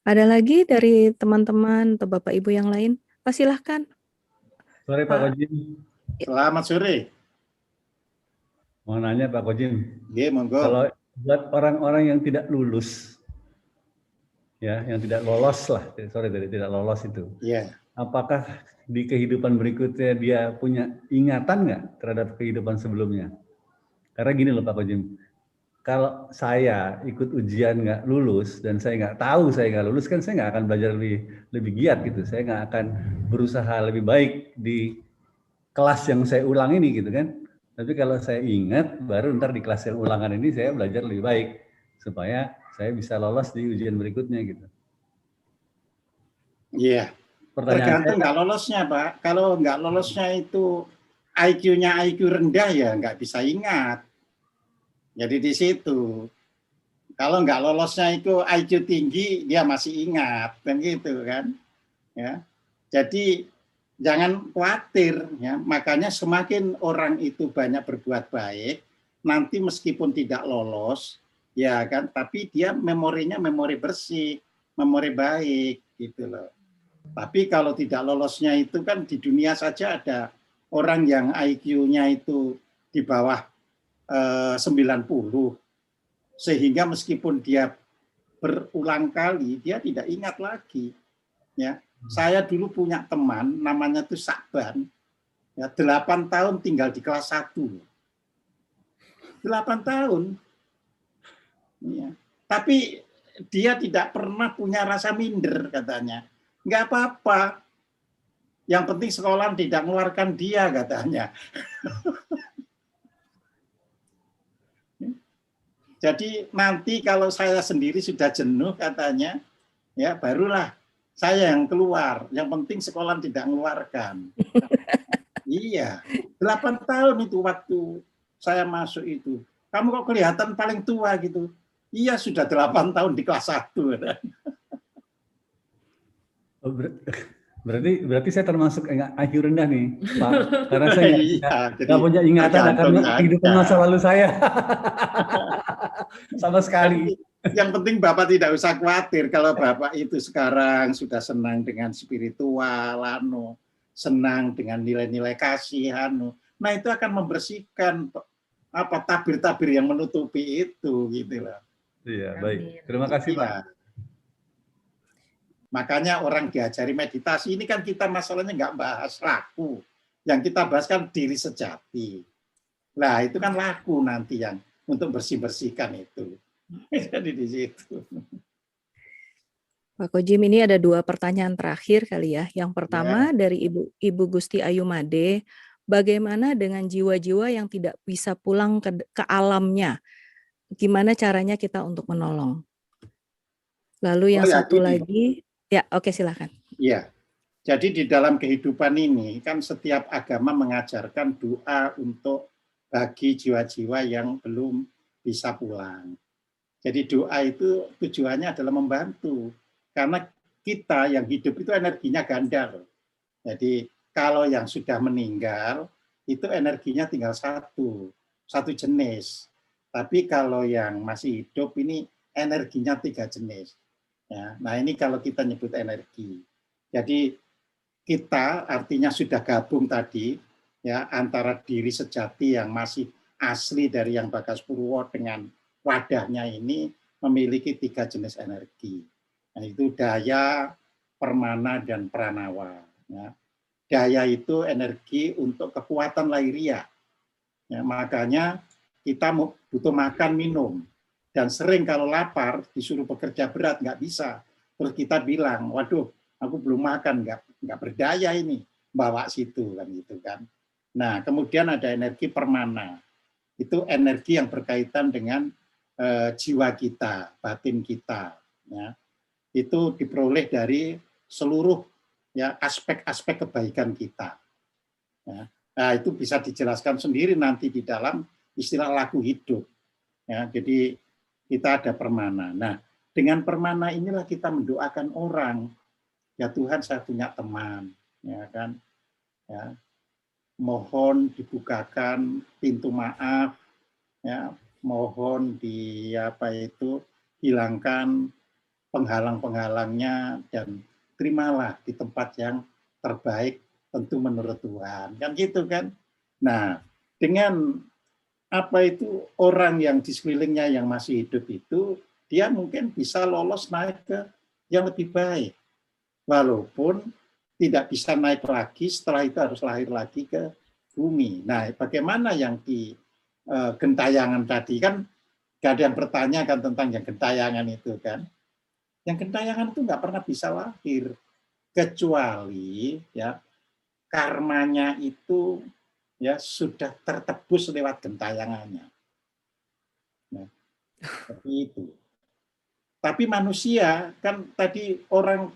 Ada lagi dari teman-teman atau Bapak Ibu yang lain? Pak silahkan. Sore Pak Kojim. Selamat sore. Mau nanya Pak Kojim. Ya, monggo. Kalau buat orang-orang yang tidak lulus, ya, yang tidak lolos lah, tidak lolos itu. Ya. Apakah di kehidupan berikutnya dia punya ingatan nggak terhadap kehidupan sebelumnya? Karena gini loh Pak Kojim, kalau saya ikut ujian nggak lulus dan saya nggak tahu saya nggak lulus, kan saya nggak akan belajar lebih giat gitu. Saya nggak akan berusaha lebih baik di kelas yang saya ulang ini gitu kan. Tapi kalau saya ingat, baru ntar di kelas yang ulangan ini saya belajar lebih baik supaya saya bisa lolos di ujian berikutnya gitu. Iya. Tergantung nggak lolosnya Pak. Kalau nggak lolosnya itu IQ-nya IQ rendah ya nggak bisa ingat. Jadi di situ. Kalau nggak lolosnya itu IQ tinggi dia masih ingat kan gitu kan. Ya. Jadi jangan khawatir ya. Makanya semakin orang itu banyak berbuat baik, nanti meskipun tidak lolos ya kan, tapi dia memorinya memori bersih, memori baik gitu loh. Tapi kalau tidak lolosnya itu kan di dunia saja ada orang yang IQ-nya itu di bawah 90, sehingga meskipun dia berulang kali dia tidak ingat lagi. Ya, saya dulu punya teman namanya tuh Sakban, ya 8 tahun tinggal di kelas 1. 8 tahun. Ya. Tapi dia tidak pernah punya rasa minder katanya. Enggak apa-apa. Yang penting sekolah tidak mengeluarkan dia katanya. Jadi nanti kalau saya sendiri sudah jenuh katanya, ya barulah saya yang keluar. Yang penting sekolah tidak mengeluarkan. Iya, 8 tahun itu waktu saya masuk itu. Kamu kok kelihatan paling tua gitu. Iya, sudah 8 tahun di kelas 1. Oh, berarti saya termasuk IQ rendah nih, Pak. Karena saya nggak punya ingatan akan kehidupan masa lalu saya. Sama sekali. Yang penting Bapak tidak usah khawatir kalau Bapak itu sekarang sudah senang dengan spiritual, senang dengan nilai-nilai kasih, nah itu akan membersihkan apa tabir-tabir yang menutupi itu, gitu loh. Iya, baik. Terima kasih, Pak. Makanya orang diajari meditasi ini kan kita masalahnya nggak bahas laku, yang kita bahas kan diri sejati. Nah itu kan laku nanti yang untuk bersih-bersihkan itu. Jadi di situ. Pak Kojim, ini ada 2 pertanyaan terakhir kali ya. Yang pertama dari Ibu Gusti Ayu Made, bagaimana dengan jiwa-jiwa yang tidak bisa pulang ke alamnya? Gimana caranya kita untuk menolong? Lalu yang satu lagi, ya oke silakan. Iya, jadi di dalam kehidupan ini kan setiap agama mengajarkan doa untuk bagi jiwa-jiwa yang belum bisa pulang. Jadi doa itu tujuannya adalah membantu. Karena kita yang hidup itu energinya ganda loh. Jadi kalau yang sudah meninggal itu energinya tinggal satu jenis. Tapi kalau yang masih hidup ini energinya 3 jenis. Ya, nah ini kalau kita nyebut energi. Jadi kita artinya sudah gabung tadi ya antara diri sejati yang masih asli dari yang Bagas Purwo dengan wadahnya ini memiliki 3 jenis energi. Nah, itu daya, permana, dan pranawa. Ya. Daya itu energi untuk kekuatan lahiriah. Ya, makanya kita butuh makan, minum. Dan sering kalau lapar, disuruh bekerja berat, nggak bisa. Terus kita bilang, waduh, aku belum makan, nggak berdaya ini. Bawa situ, kan gitu kan. Nah, kemudian ada energi permana. Itu energi yang berkaitan dengan jiwa kita, batin kita. Ya. Itu diperoleh dari seluruh ya aspek-aspek kebaikan kita. Ya. Nah, itu bisa dijelaskan sendiri nanti di dalam istilah laku hidup. Ya, jadi kita ada permana. Nah, dengan permana inilah kita mendoakan orang. Ya Tuhan, saya punya teman, ya kan. Ya. Mohon dibukakan pintu maaf, ya. Mohon hilangkan penghalang-penghalangnya dan terimalah di tempat yang terbaik tentu menurut Tuhan. Kan gitu kan. Nah, dengan orang yang di sekelilingnya yang masih hidup itu, dia mungkin bisa lolos naik ke yang lebih baik. Walaupun tidak bisa naik lagi, setelah itu harus lahir lagi ke bumi. Nah, bagaimana yang di gentayangan tadi kan gak ada yang bertanya kan tentang yang gentayangan itu kan. Yang gentayangan itu nggak pernah bisa lahir kecuali ya karmanya itu ya sudah tertebus lewat gentayangannya. Nah, seperti itu. Tapi manusia kan tadi orang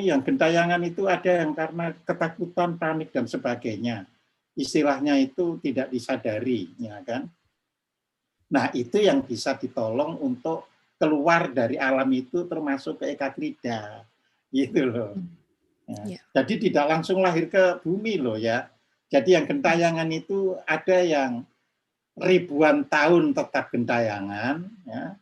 yang gentayangan itu ada yang karena ketakutan, panik dan sebagainya. Istilahnya itu tidak disadari, ya kan? Nah, itu yang bisa ditolong untuk keluar dari alam itu termasuk ke ekakrida, gitu loh. Ya. Jadi tidak langsung lahir ke bumi loh ya. Jadi yang gentayangan itu ada yang ribuan tahun tetap gentayangan, ya.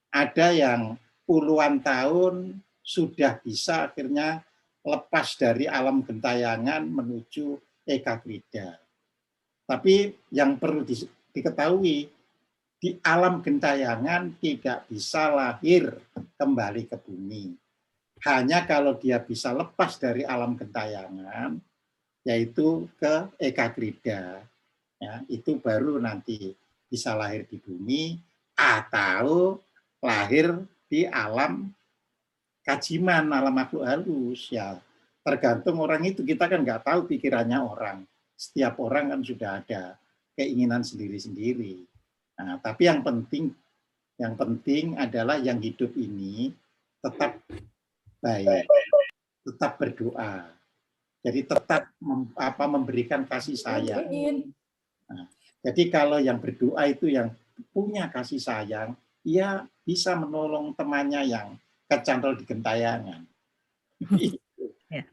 Ada yang puluhan tahun sudah bisa akhirnya lepas dari alam gentayangan menuju eka krida. Tapi yang perlu diketahui, di alam gentayangan tidak bisa lahir kembali ke bumi. Hanya kalau dia bisa lepas dari alam gentayangan, yaitu ke eka krida, ya, itu baru nanti bisa lahir di bumi atau lahir di alam kajiman, alam makhluk halus. Ya, tergantung orang itu, kita kan nggak tahu pikirannya orang. Setiap orang kan sudah ada keinginan sendiri-sendiri. Nah, tapi yang penting adalah yang hidup ini tetap baik, tetap berdoa. Jadi tetap memberikan kasih sayang. Nah, jadi kalau yang berdoa itu yang punya kasih sayang, ia bisa menolong temannya yang kecantol di gentayangan.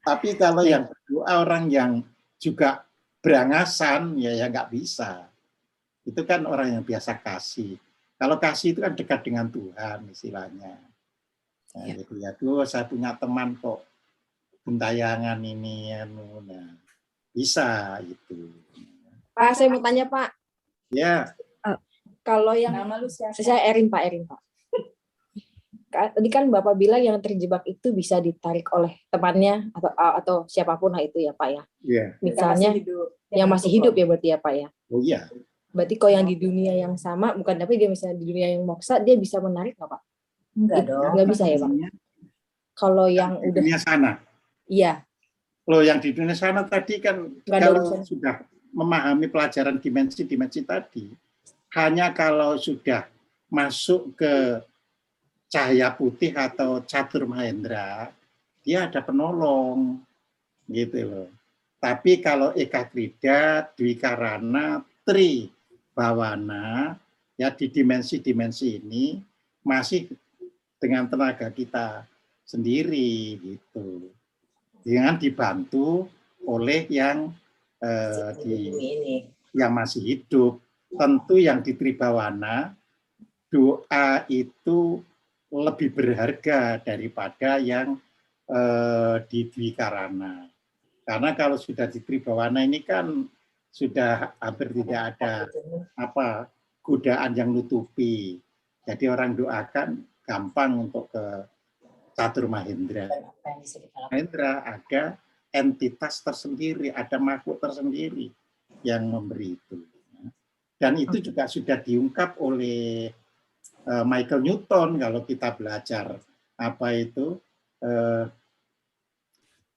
Tapi kalau yang berdoa orang yang juga berangasan, ya nggak bisa. Itu kan orang yang biasa kasih. Kalau kasih itu kan dekat dengan Tuhan istilahnya. Nah, jadi saya punya teman kok gentayangan ini, nah, bisa itu. Pak, saya mau tanya Pak. Ya. Kalau yang saya Erin Pak. Tadi kan Bapak bilang yang terjebak itu bisa ditarik oleh temannya atau siapapun lah itu ya Pak ya. Iya. Misalnya yang masih hidup ya berarti ya Pak ya. Oh iya. Berarti kalau yang di dunia yang sama, bukan tapi dia misalnya di dunia yang moksa, dia bisa menarik nggak Pak? Enggak dong. Nggak bisa ya Pak. Kalau yang di dunia sana. Iya. Loh, yang di dunia sana tadi kan kalau sudah memahami pelajaran dimensi-dimensi tadi, hanya kalau sudah masuk ke cahaya putih atau catur mahendra, dia ada penolong, gitu loh. Tapi kalau eka krida, dwikarana, tri bawana, ya di dimensi-dimensi ini masih dengan tenaga kita sendiri, gitu. Dengan dibantu oleh yang yang masih hidup. Tentu yang di tribawana, doa itu lebih berharga daripada yang di dwikarana. Karena kalau sudah di tribawana ini kan sudah hampir tidak ada godaan yang nutupi. Jadi orang doakan gampang untuk ke catur mahendra. Mahendra ada entitas tersendiri, ada makhluk tersendiri yang memberi itu. Dan itu juga sudah diungkap oleh Michael Newton kalau kita belajar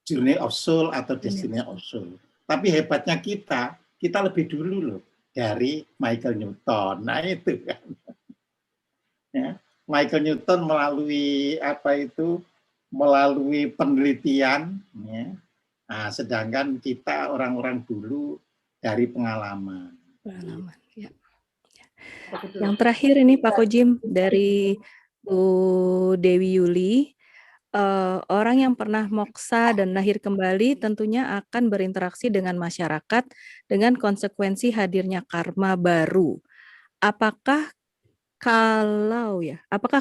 Journey of Soul atau Destiny of Soul. Tapi hebatnya kita lebih dulu loh dari Michael Newton. Nah itu kan. Ya. Michael Newton melalui penelitian, ya. Nah, sedangkan kita orang-orang dulu dari pengalaman. Ya. Yang terakhir ini Pak Kojim dari Bu Dewi Yuli, orang yang pernah moksa dan lahir kembali tentunya akan berinteraksi dengan masyarakat dengan konsekuensi hadirnya karma baru. Apakah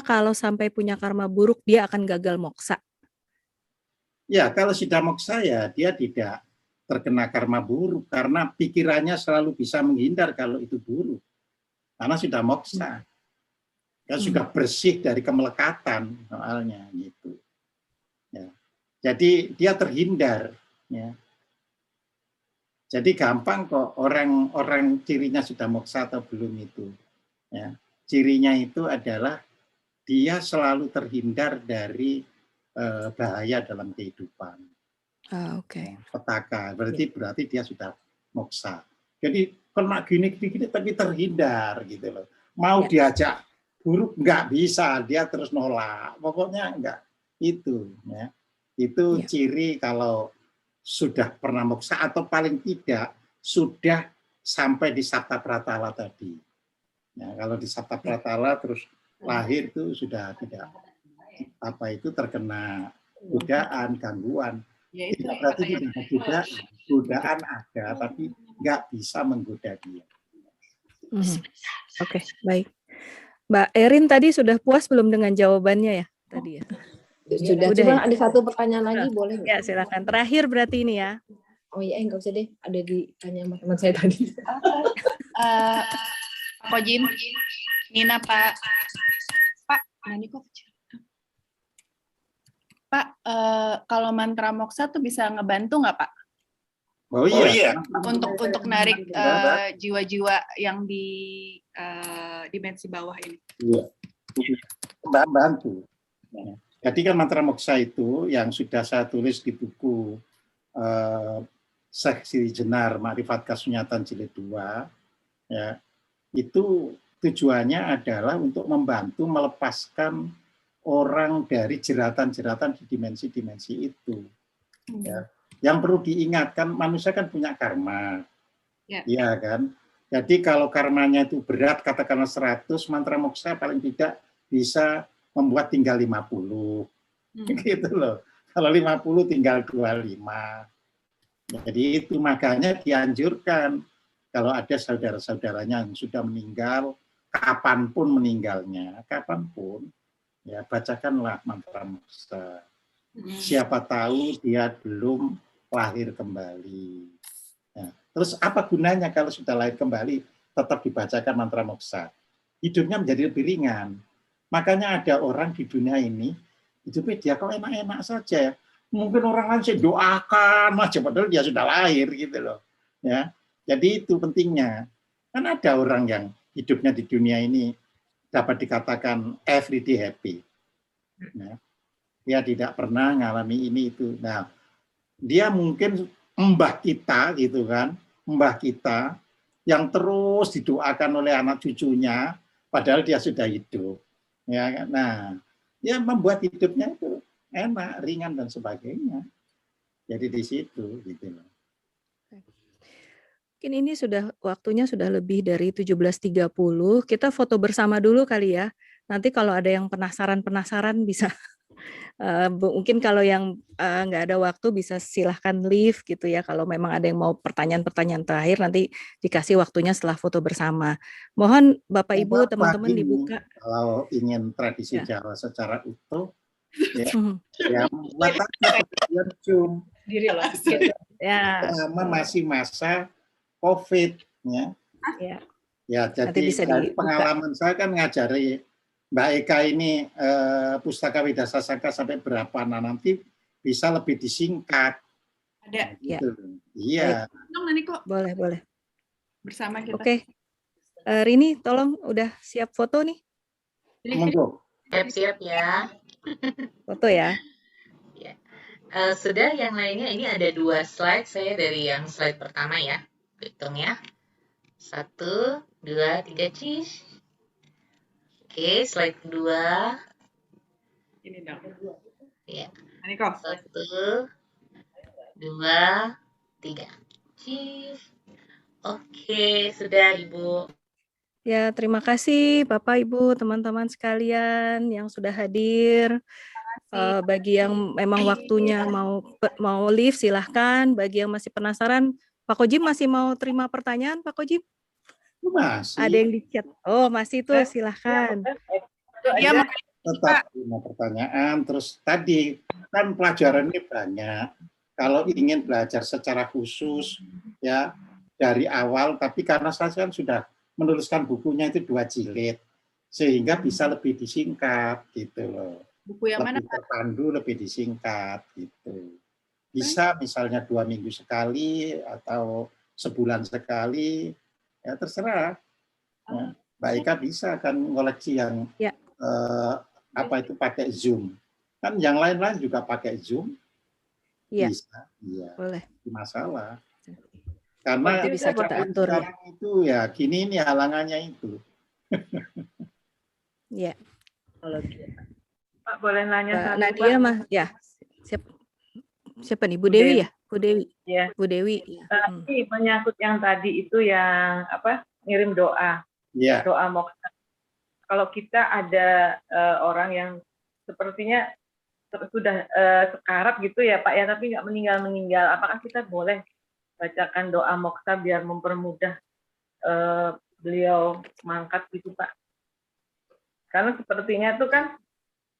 kalau sampai punya karma buruk dia akan gagal moksa? Ya, kalau sudah moksa ya dia tidak terkena karma buruk karena pikirannya selalu bisa menghindar kalau itu buruk. Karena sudah moksa. Kan sudah bersih dari kemelekatan soalnya gitu. Ya. Jadi dia terhindar, ya. Jadi gampang kok orang cirinya sudah moksa atau belum itu. Ya. Cirinya itu adalah dia selalu terhindar dari bahaya dalam kehidupan. Oke. Petaka, berarti dia sudah moksa. Jadi kena gini tapi terhindar gitu loh. Mau diajak buruk nggak bisa, dia terus nolak. Pokoknya enggak itu, ya. Itu ciri kalau sudah pernah moksa atau paling tidak sudah sampai di Sabta Pratala tadi. Ya, kalau di Sabta Pratala terus lahir itu sudah tidak terkena godaan, gangguan. Ya, itu berarti tidak ada godaan ada, tapi nggak bisa menggoda dia. Oke, baik. Mbak Erin tadi sudah puas belum dengan jawabannya ya tadi ya? Sudah, Udah cuma ya? ada satu pertanyaan lagi, boleh nggak? Ya, silakan. Terakhir berarti ini ya. Oh iya, nggak usah deh, ada ditanya sama teman saya tadi. Pak Kojim, Nina, Pak, ini kok kecil. Pak, kalau mantra moksa tuh bisa ngebantu nggak Pak? Oh iya. Untuk narik jiwa-jiwa yang di dimensi bawah ini. Iya. Bantu. Jadi kan mantra moksa itu yang sudah saya tulis di buku Seksi Jenar Makrifat Kasunyatan Jilid 2, ya, itu tujuannya adalah untuk membantu melepaskan orang dari jeratan-jeratan di dimensi-dimensi itu. Ya. Yang perlu diingatkan, manusia kan punya karma, ya kan. Jadi kalau karmanya itu berat, katakanlah 100, mantra moksa paling tidak bisa membuat tinggal 50, gitu loh. Kalau 50 tinggal 25. Jadi itu makanya dianjurkan kalau ada saudara-saudaranya yang sudah meninggal, kapanpun meninggalnya, kapanpun, ya bacakanlah mantra moksa. Siapa tahu dia belum lahir kembali. Nah, terus apa gunanya kalau sudah lahir kembali tetap dibacakan mantra moksa? Hidupnya menjadi lebih ringan. Makanya ada orang di dunia ini hidupnya dia kok enak-enak saja ya. Mungkin orang lain saya doakan aja padahal dia sudah lahir gitu loh. Ya. Jadi itu pentingnya. Kan ada orang yang hidupnya di dunia ini dapat dikatakan everyday happy. Ya. Dia tidak pernah mengalami ini itu. Nah, dia mungkin mbah kita gitu kan, mbah kita yang terus didoakan oleh anak cucunya padahal dia sudah hidup. Ya, nah, ya membuat hidupnya itu enak, ringan dan sebagainya. Jadi di situ gitu loh. Mungkin ini sudah waktunya sudah lebih dari 17.30. Kita foto bersama dulu kali ya. Nanti kalau ada yang penasaran bisa mungkin kalau yang nggak ada waktu bisa silahkan leave gitu ya. Kalau memang ada yang mau pertanyaan-pertanyaan terakhir nanti dikasih waktunya setelah foto bersama. Mohon Bapak Ibu teman-teman dibuka. Kalau ingin tradisi Jawa secara utuh, ya meletaknya perhatian Zoom. Diri loh. Ya. Selama masih masa COVID, ya. Ya, jadi dari pengalaman saya kan ngajari Mbak Eka ini Pustaka Widasa Sangka sampai berapa, nah nanti bisa lebih disingkat. Ada. Gitu. Iya. Nanti kok. Boleh. Bersama kita. Oke. Rini, tolong udah siap foto nih? Monggo. Siap-siap ya. Foto ya. Ya. Sudah, yang lainnya ini ada 2 slide, saya dari yang slide pertama ya. Hitung ya. 1, 2, 3, cheese. Oke, slide kedua. Ini dong. Ya. 1, 2, 3. Cheese. Oke, sudah Ibu. Ya, terima kasih Bapak Ibu, teman-teman sekalian yang sudah hadir. Bagi yang memang waktunya mau leave silahkan. Bagi yang masih penasaran, Pak Kojim masih mau terima pertanyaan, Pak Kojim? Masih. Ada yang di chat. Oh, masih tuh, silahkan. Ya, tetap punya pertanyaan. Terus tadi kan pelajaran ini banyak. Kalau ingin belajar secara khusus ya dari awal, tapi karena saya kan sudah menuliskan bukunya itu 2 jilid, sehingga bisa lebih disingkat gitu loh. Buku yang lebih mana? terpandu, lebih disingkat gitu. Bisa misalnya 2 minggu sekali atau sebulan sekali, ya terserah. Ya, Mbak Eka bisa kan ngoleksi yang apa itu pakai Zoom. Kan yang lain-lain juga pakai Zoom. Iya. Bisa, iya. Boleh. Masalah. Karena bisa kita atur ya. Itu ya gini ini halangannya itu. Iya. Kalau Pak boleh nanya satu, Nadia Pak? mah ya. Siapa nih? Bu Dewi ya? Bu Dewi. Ya. Bu Dewi. Ini menyangkut yang tadi itu yang apa? Ngirim doa. Ya. Doa moksa. Kalau kita ada orang yang sepertinya sudah sekarat gitu ya Pak ya, tapi nggak meninggal, apakah kita boleh bacakan doa moksa biar mempermudah beliau mangkat gitu Pak? Karena sepertinya itu kan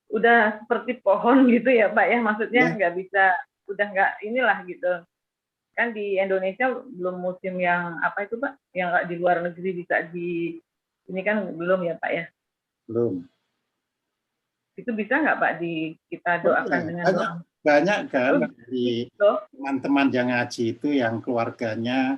udah seperti pohon gitu ya Pak ya, maksudnya Ya. nggak bisa, udah nggak inilah gitu. Kan di Indonesia belum musim yang apa itu Pak, yang nggak di luar negeri bisa di ini kan belum ya Pak ya. Belum. Itu bisa nggak Pak kita doakan dengan doa? Banyak kan Oh, dari gitu. teman-teman yang ngaji itu yang keluarganya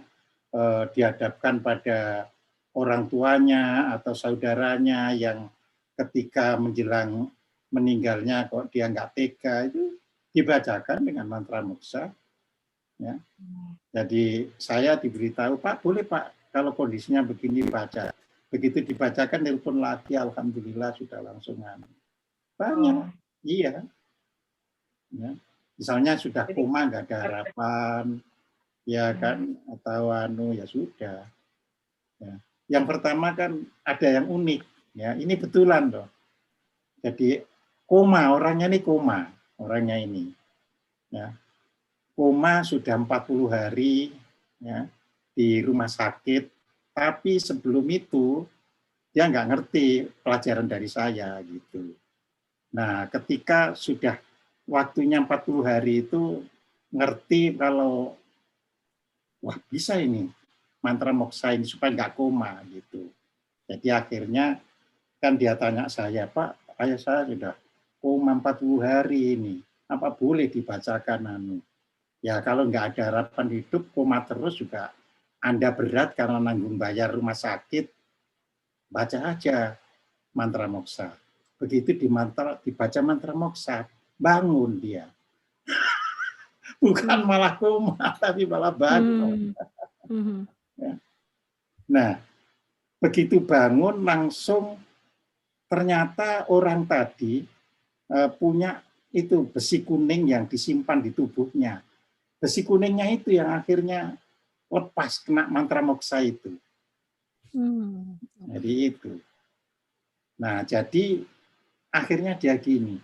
dihadapkan pada orang tuanya atau saudaranya yang ketika menjelang meninggalnya kok dia nggak tega, itu dibacakan dengan mantra moksa. Ya. Jadi saya diberitahu, Pak boleh Pak kalau kondisinya begini baca. Begitu dibacakan telepon lagi, alhamdulillah sudah langsung banyak. Iya. Ya. Misalnya sudah koma nggak ada harapan, ya kan, atau ya sudah. Ya. Yang pertama kan ada yang unik, ya ini betulan loh. Jadi koma, orangnya ini koma, orangnya ini. Ya. Koma sudah 40 hari ya, di rumah sakit, tapi sebelum itu dia nggak ngerti pelajaran dari saya gitu. Nah, ketika sudah waktunya 40 hari itu ngerti kalau wah bisa ini mantra moksa ini supaya nggak koma gitu. Jadi akhirnya kan dia tanya saya, Pak, ayah saya sudah koma 40 hari ini, apa boleh dibacakan Ya kalau nggak ada harapan hidup, koma terus juga Anda berat karena nanggung bayar rumah sakit, baca aja mantra moksa. Begitu dibaca mantra moksa, bangun dia. Bukan malah koma, tapi malah bangun. Ya. Nah, begitu bangun langsung ternyata orang tadi punya itu besi kuning yang disimpan di tubuhnya. Besi kuningnya itu yang akhirnya lepas kena mantra moksa itu. Jadi itu. Nah, jadi akhirnya dia gini.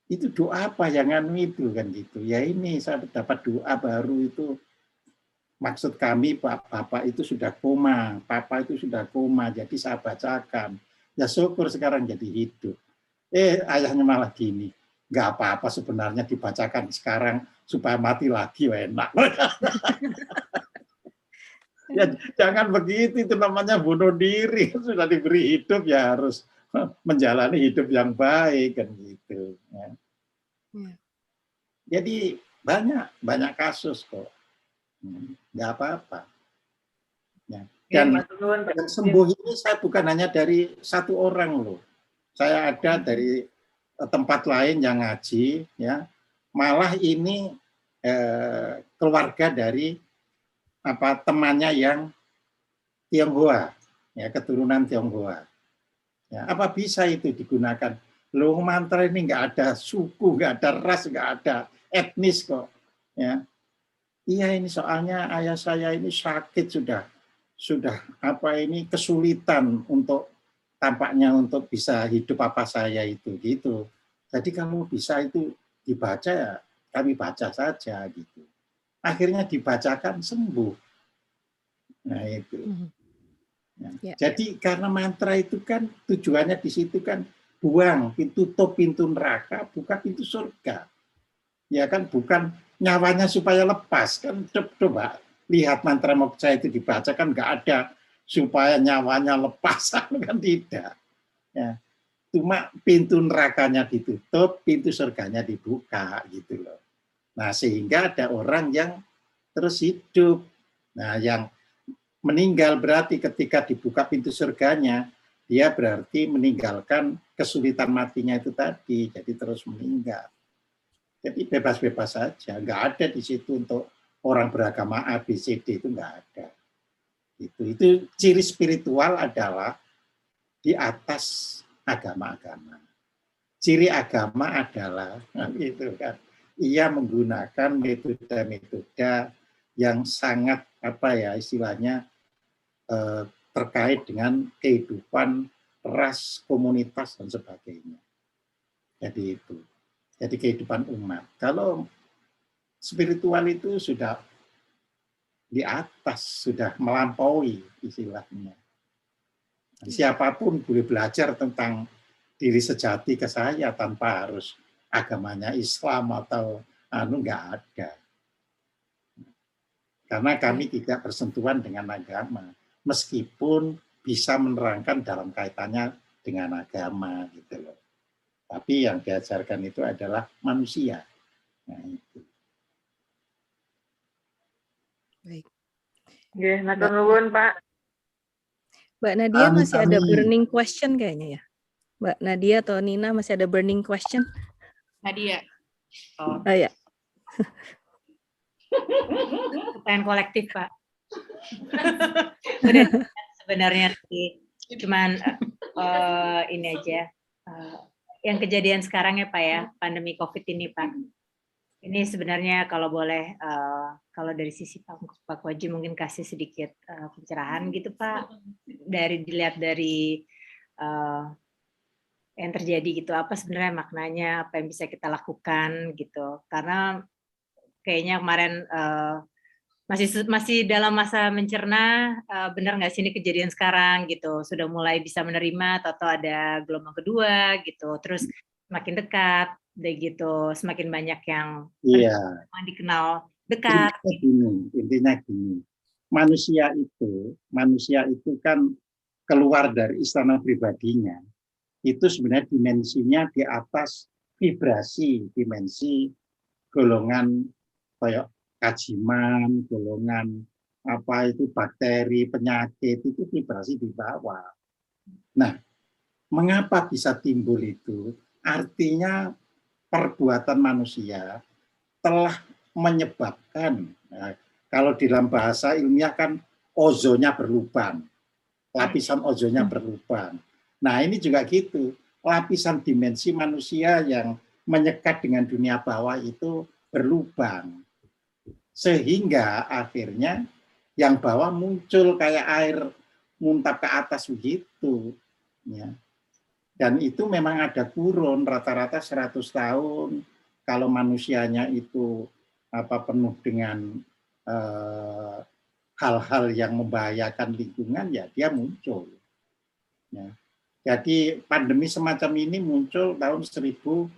Itu doa apa yang itu kan gitu. Ya ini saya dapat doa baru itu. Maksud kami Bapak itu sudah koma, Papa itu sudah koma, jadi saya bacakan. Ya syukur sekarang jadi hidup. Ayahnya malah gini. Nggak apa-apa sebenarnya dibacakan sekarang supaya mati lagi, enak. Ya jangan begitu, itu namanya bunuh diri. Sudah diberi hidup ya harus menjalani hidup yang baik kan gitu. Ya. Jadi banyak kasus kok, nggak apa-apa. Ya. Dan yang sembuh ini saya bukan hanya dari satu orang loh. Saya ada dari tempat lain yang ngaji, ya malah ini keluarga dari temannya yang Tionghoa, ya keturunan Tionghoa. Ya, apa bisa itu digunakan? Loh mantra ini nggak ada suku, nggak ada ras, nggak ada etnis kok. Ya, iya ini soalnya ayah saya ini sakit sudah kesulitan untuk tampaknya untuk bisa hidup apa saya itu gitu. Jadi kalau bisa itu dibaca ya kami baca saja gitu. Akhirnya dibacakan sembuh. Nah itu. Ya. Jadi karena mantra itu kan tujuannya di situ kan tutup pintu neraka, buka pintu surga. Ya kan bukan nyawanya supaya lepas kan, coba lihat mantra moksa itu dibaca kan nggak ada supaya nyawanya lepas kan tidak. Ya. Cuma pintu nerakanya ditutup, pintu surganya dibuka gitu loh. Nah sehingga ada orang yang terus hidup. Nah yang meninggal berarti ketika dibuka pintu surganya, dia berarti meninggalkan kesulitan matinya itu tadi, jadi terus meninggal. Jadi bebas-bebas saja, nggak ada di situ untuk orang beragama A, B, C, D itu nggak ada. Itu ciri spiritual adalah di atas agama-agama. Ciri agama adalah gitu kan, ia menggunakan metode-metode yang sangat istilahnya terkait dengan kehidupan ras, komunitas dan sebagainya. Jadi itu. Jadi kehidupan umat. Kalau spiritual itu sudah di atas, sudah melampaui istilahnya. Siapapun boleh belajar tentang diri sejati ke saya tanpa harus agamanya Islam atau nggak ada. Karena kami tidak bersentuhan dengan agama, meskipun bisa menerangkan dalam kaitannya dengan agama gitu loh. Tapi yang diajarkan itu adalah manusia. Nah, itu. Baik. Nggih, matur nuwun, Pak. Mbak Nadia Amin, masih ada amin. burning question kayaknya ya. Mbak Nadia atau Nina masih ada burning question? Nadia. Oh ya. Pertanyaan kolektif, Pak. Udah sebenarnya sih, cuman ini aja. Yang kejadian sekarang ya Pak ya, pandemi COVID ini Pak. Ini sebenarnya kalau boleh, kalau dari sisi Pak Koji mungkin kasih sedikit pencerahan gitu Pak. Dilihat dari yang terjadi gitu, apa sebenarnya maknanya, apa yang bisa kita lakukan gitu. Karena kayaknya kemarin masih dalam masa mencerna, benar nggak sih ini kejadian sekarang gitu, sudah mulai bisa menerima atau ada gelombang kedua gitu, terus semakin dekat, deh gitu, semakin banyak yang dikenal dekat. Intinya gini, manusia itu kan keluar dari istana pribadinya, itu sebenarnya dimensinya di atas vibrasi, dimensi golongan kayak kajiman, golongan apa itu bakteri, penyakit, itu vibrasi di bawah. Nah, mengapa bisa timbul itu? Artinya perbuatan manusia telah menyebabkan, kalau di dalam bahasa ilmiah kan ozonnya berlubang, lapisan ozonnya berlubang. Nah, ini juga gitu, lapisan dimensi manusia yang menyekat dengan dunia bawah itu berlubang. Sehingga akhirnya yang bawah muncul kayak air muntap ke atas begitu. Ya. Dan itu memang ada kurun rata-rata 100 tahun. Kalau manusianya itu penuh dengan hal-hal yang membahayakan lingkungan, ya dia muncul. Ya. Jadi pandemi semacam ini muncul tahun 1918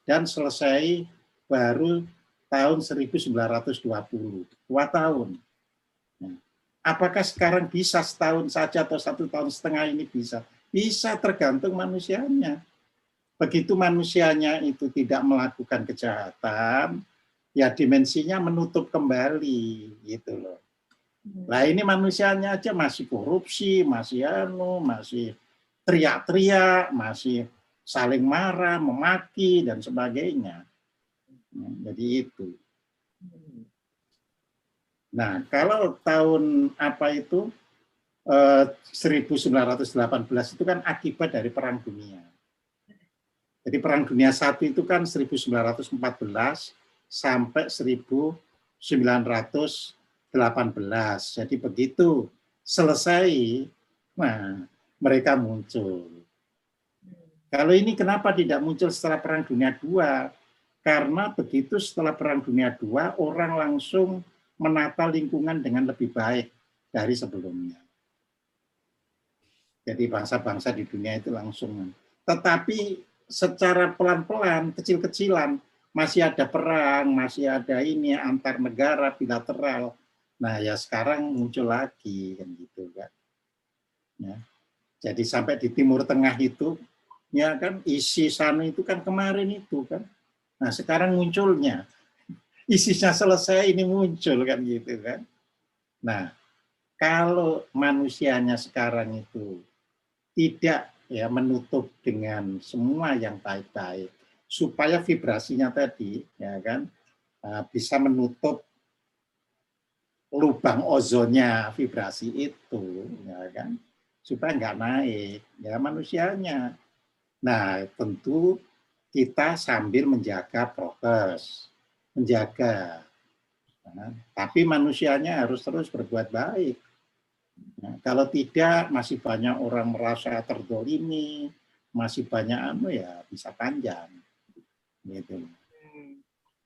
dan selesai baru tahun 1920, 2 tahun. Nah, apakah sekarang bisa setahun saja atau 1,5 tahun ini bisa? Bisa, tergantung manusianya. Begitu manusianya itu tidak melakukan kejahatan, ya dimensinya menutup kembali, gitu loh. Nah ini manusianya aja masih korupsi, masih teriak-teriak, masih saling marah, memaki dan sebagainya. Jadi itu. Nah, kalau tahun 1918 itu kan akibat dari Perang Dunia. Jadi Perang Dunia I itu kan 1914 sampai 1918. Jadi begitu selesai, nah mereka muncul. Kalau ini kenapa tidak muncul setelah Perang Dunia II? Karena begitu setelah Perang Dunia II, orang langsung menata lingkungan dengan lebih baik dari sebelumnya. Jadi bangsa-bangsa di dunia itu langsung. Tetapi secara pelan-pelan, kecil-kecilan, masih ada perang, masih ada ini antar negara bilateral. Nah ya sekarang muncul lagi kan gitu kan. Ya. Jadi sampai di Timur Tengah itu, ya kan isi sana itu kan kemarin itu kan. Nah sekarang munculnya, isinya selesai ini muncul kan gitu kan. Nah kalau manusianya sekarang itu tidak ya menutup dengan semua yang baik-baik, supaya vibrasinya tadi ya kan bisa menutup lubang ozonnya vibrasi itu, ya kan, supaya nggak naik ya manusianya. Nah tentu kita sambil menjaga prokes, menjaga. Nah, tapi manusianya harus terus berbuat baik. Nah, kalau tidak, masih banyak orang merasa terdolimi, masih banyak ya bisa panjang. Gitu.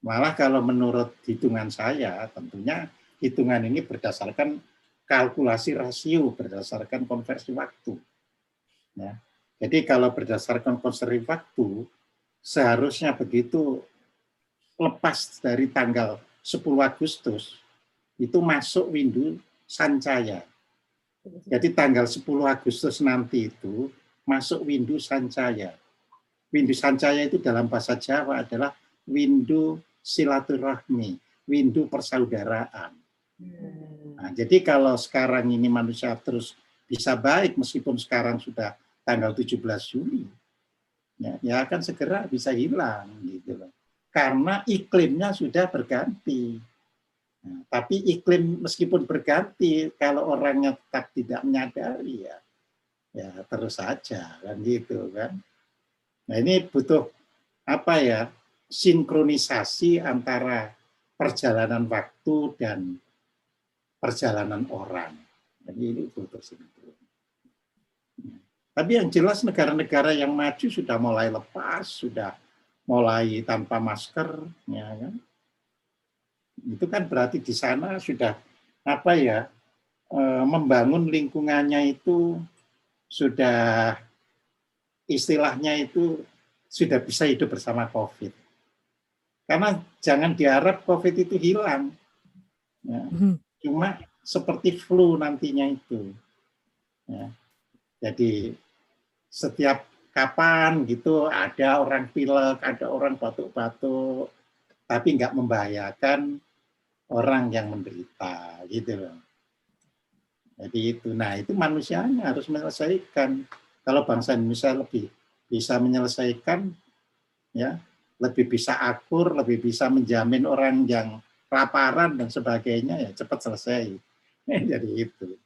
Malah kalau menurut hitungan saya, tentunya hitungan ini berdasarkan kalkulasi rasio, berdasarkan konversi waktu. Ya. Jadi kalau berdasarkan konservasi waktu, seharusnya begitu lepas dari tanggal 10 Agustus, itu masuk windu sancaya. Jadi tanggal 10 Agustus nanti itu masuk windu sancaya. Windu sancaya itu dalam bahasa Jawa adalah windu silaturahmi, windu persaudaraan. Nah, jadi kalau sekarang ini manusia terus bisa baik meskipun sekarang sudah tanggal 17 Juli, ya akan segera bisa hilang gitu loh. Karena iklimnya sudah berganti. Nah, tapi iklim meskipun berganti, kalau orangnya tetap tidak menyadari ya terus saja kan gitu kan. Nah ini butuh apa ya, sinkronisasi antara perjalanan waktu dan perjalanan orang. Jadi ini butuh sinkron. Tapi yang jelas negara-negara yang maju sudah mulai lepas, sudah mulai tanpa masker, ya kan? Itu kan berarti di sana sudah apa ya, membangun lingkungannya itu sudah istilahnya itu sudah bisa hidup bersama COVID. Karena jangan diharap COVID itu hilang, ya. Cuma seperti flu nantinya itu. Ya. Jadi setiap kapan gitu ada orang pilek, ada orang batuk-batuk, tapi nggak membahayakan orang yang menderita gitu loh. Jadi itu, nah itu manusianya harus menyelesaikan. Kalau bangsa Indonesia lebih bisa menyelesaikan, ya lebih bisa akur, lebih bisa menjamin orang yang kelaparan dan sebagainya, ya cepat selesai. Jadi itu.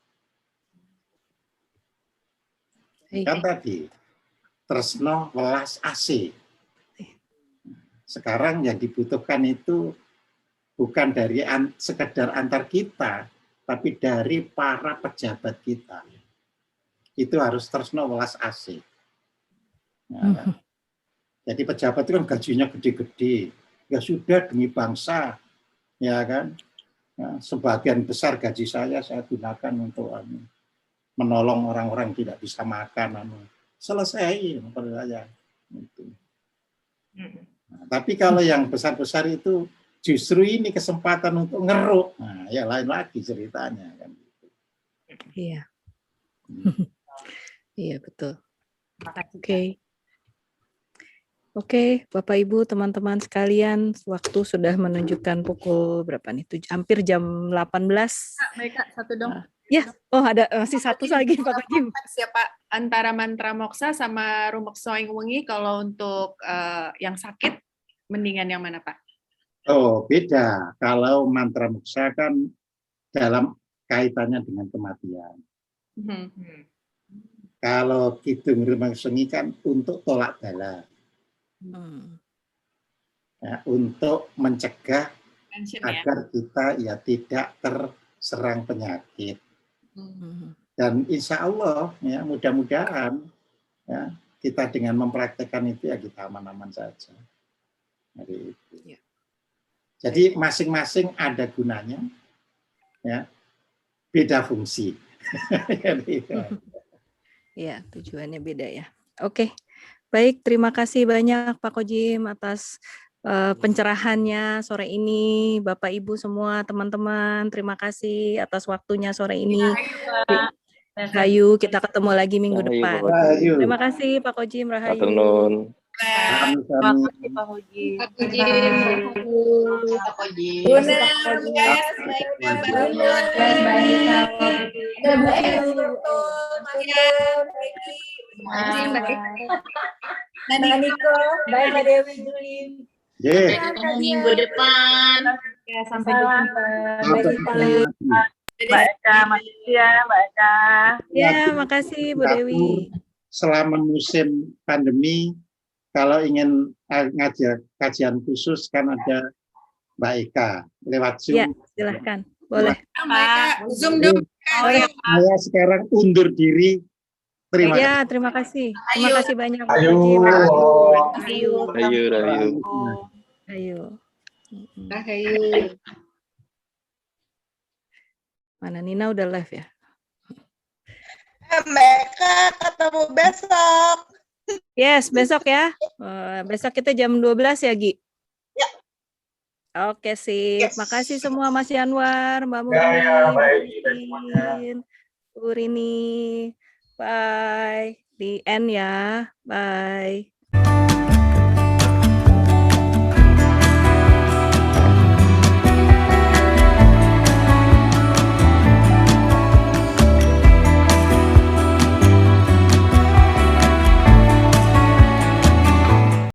Kan tadi tresno welas asih. Sekarang yang dibutuhkan itu bukan dari sekedar antar kita, tapi dari para pejabat kita. Itu harus tresno welas asih. Ya. Jadi pejabat itu kan gajinya gede-gede. Ya sudah demi bangsa, ya kan. Ya, sebagian besar gaji saya gunakan untuk menolong orang-orang tidak bisa makan. Selesai menurut saya. Nah, tapi kalau yang besar-besar itu justru ini kesempatan untuk ngeruk. Nah, ya lain lagi ceritanya kan. Iya. Iya betul. Oke. Oke, Bapak Ibu, teman-teman sekalian, waktu sudah menunjukkan pukul berapa nih? Hampir jam 18. Baik Kak, satu dong. Ya, oh ada masih satu lagi Pak Kim. Siapa antara mantra moksa sama rumek soing wengi kalau untuk yang sakit mendingan yang mana Pak? Oh beda. Kalau mantra moksa kan dalam kaitannya dengan kematian. Kalau kidung rumek soing kan untuk tolak bala. Ya, untuk mencegah agar kita ya tidak terserang penyakit. Dan insya Allah ya mudah-mudahan ya kita dengan mempraktekkan itu ya kita aman-aman saja. Jadi masing-masing ada gunanya, ya beda fungsi. Ya tujuannya beda ya. Oke. Baik, terima kasih banyak Pak Kojim atas pencerahannya sore ini. Bapak Ibu semua, teman-teman, terima kasih atas waktunya sore ini. Rahayu, kita ketemu lagi minggu depan. Terima kasih Pak Kojim, Rahayu. Terima kasih Pak Kojim. Pak Kojim. Pak Kojim. Niko, bye Mbak Dewi Julin. Minggu depan. Ya, sampai jumpa. Mbak Eka, makasih ya Mbak Eka. Ya, makasih Bu Dewi. Selama musim pandemi, kalau ingin ngajar kajian khusus kan ada Mbak Eka lewat Zoom. Ya, silahkan. Boleh. Zoom dong. Saya sekarang undur diri. Terima kasih. Terima kasih. Terima kasih banyak. Rahayu. Mana Nina udah live ya? Mereka ketemu besok. Yes, besok ya. Besok kita jam 12 ya, Gi? Ya. Oke, sip. Yes. Makasih semua Mas Yanwar, Mbak Ya, Murni, ya, Mbak baik semuanya. Titin, Bu Rini. Bye. Di end ya. Bye.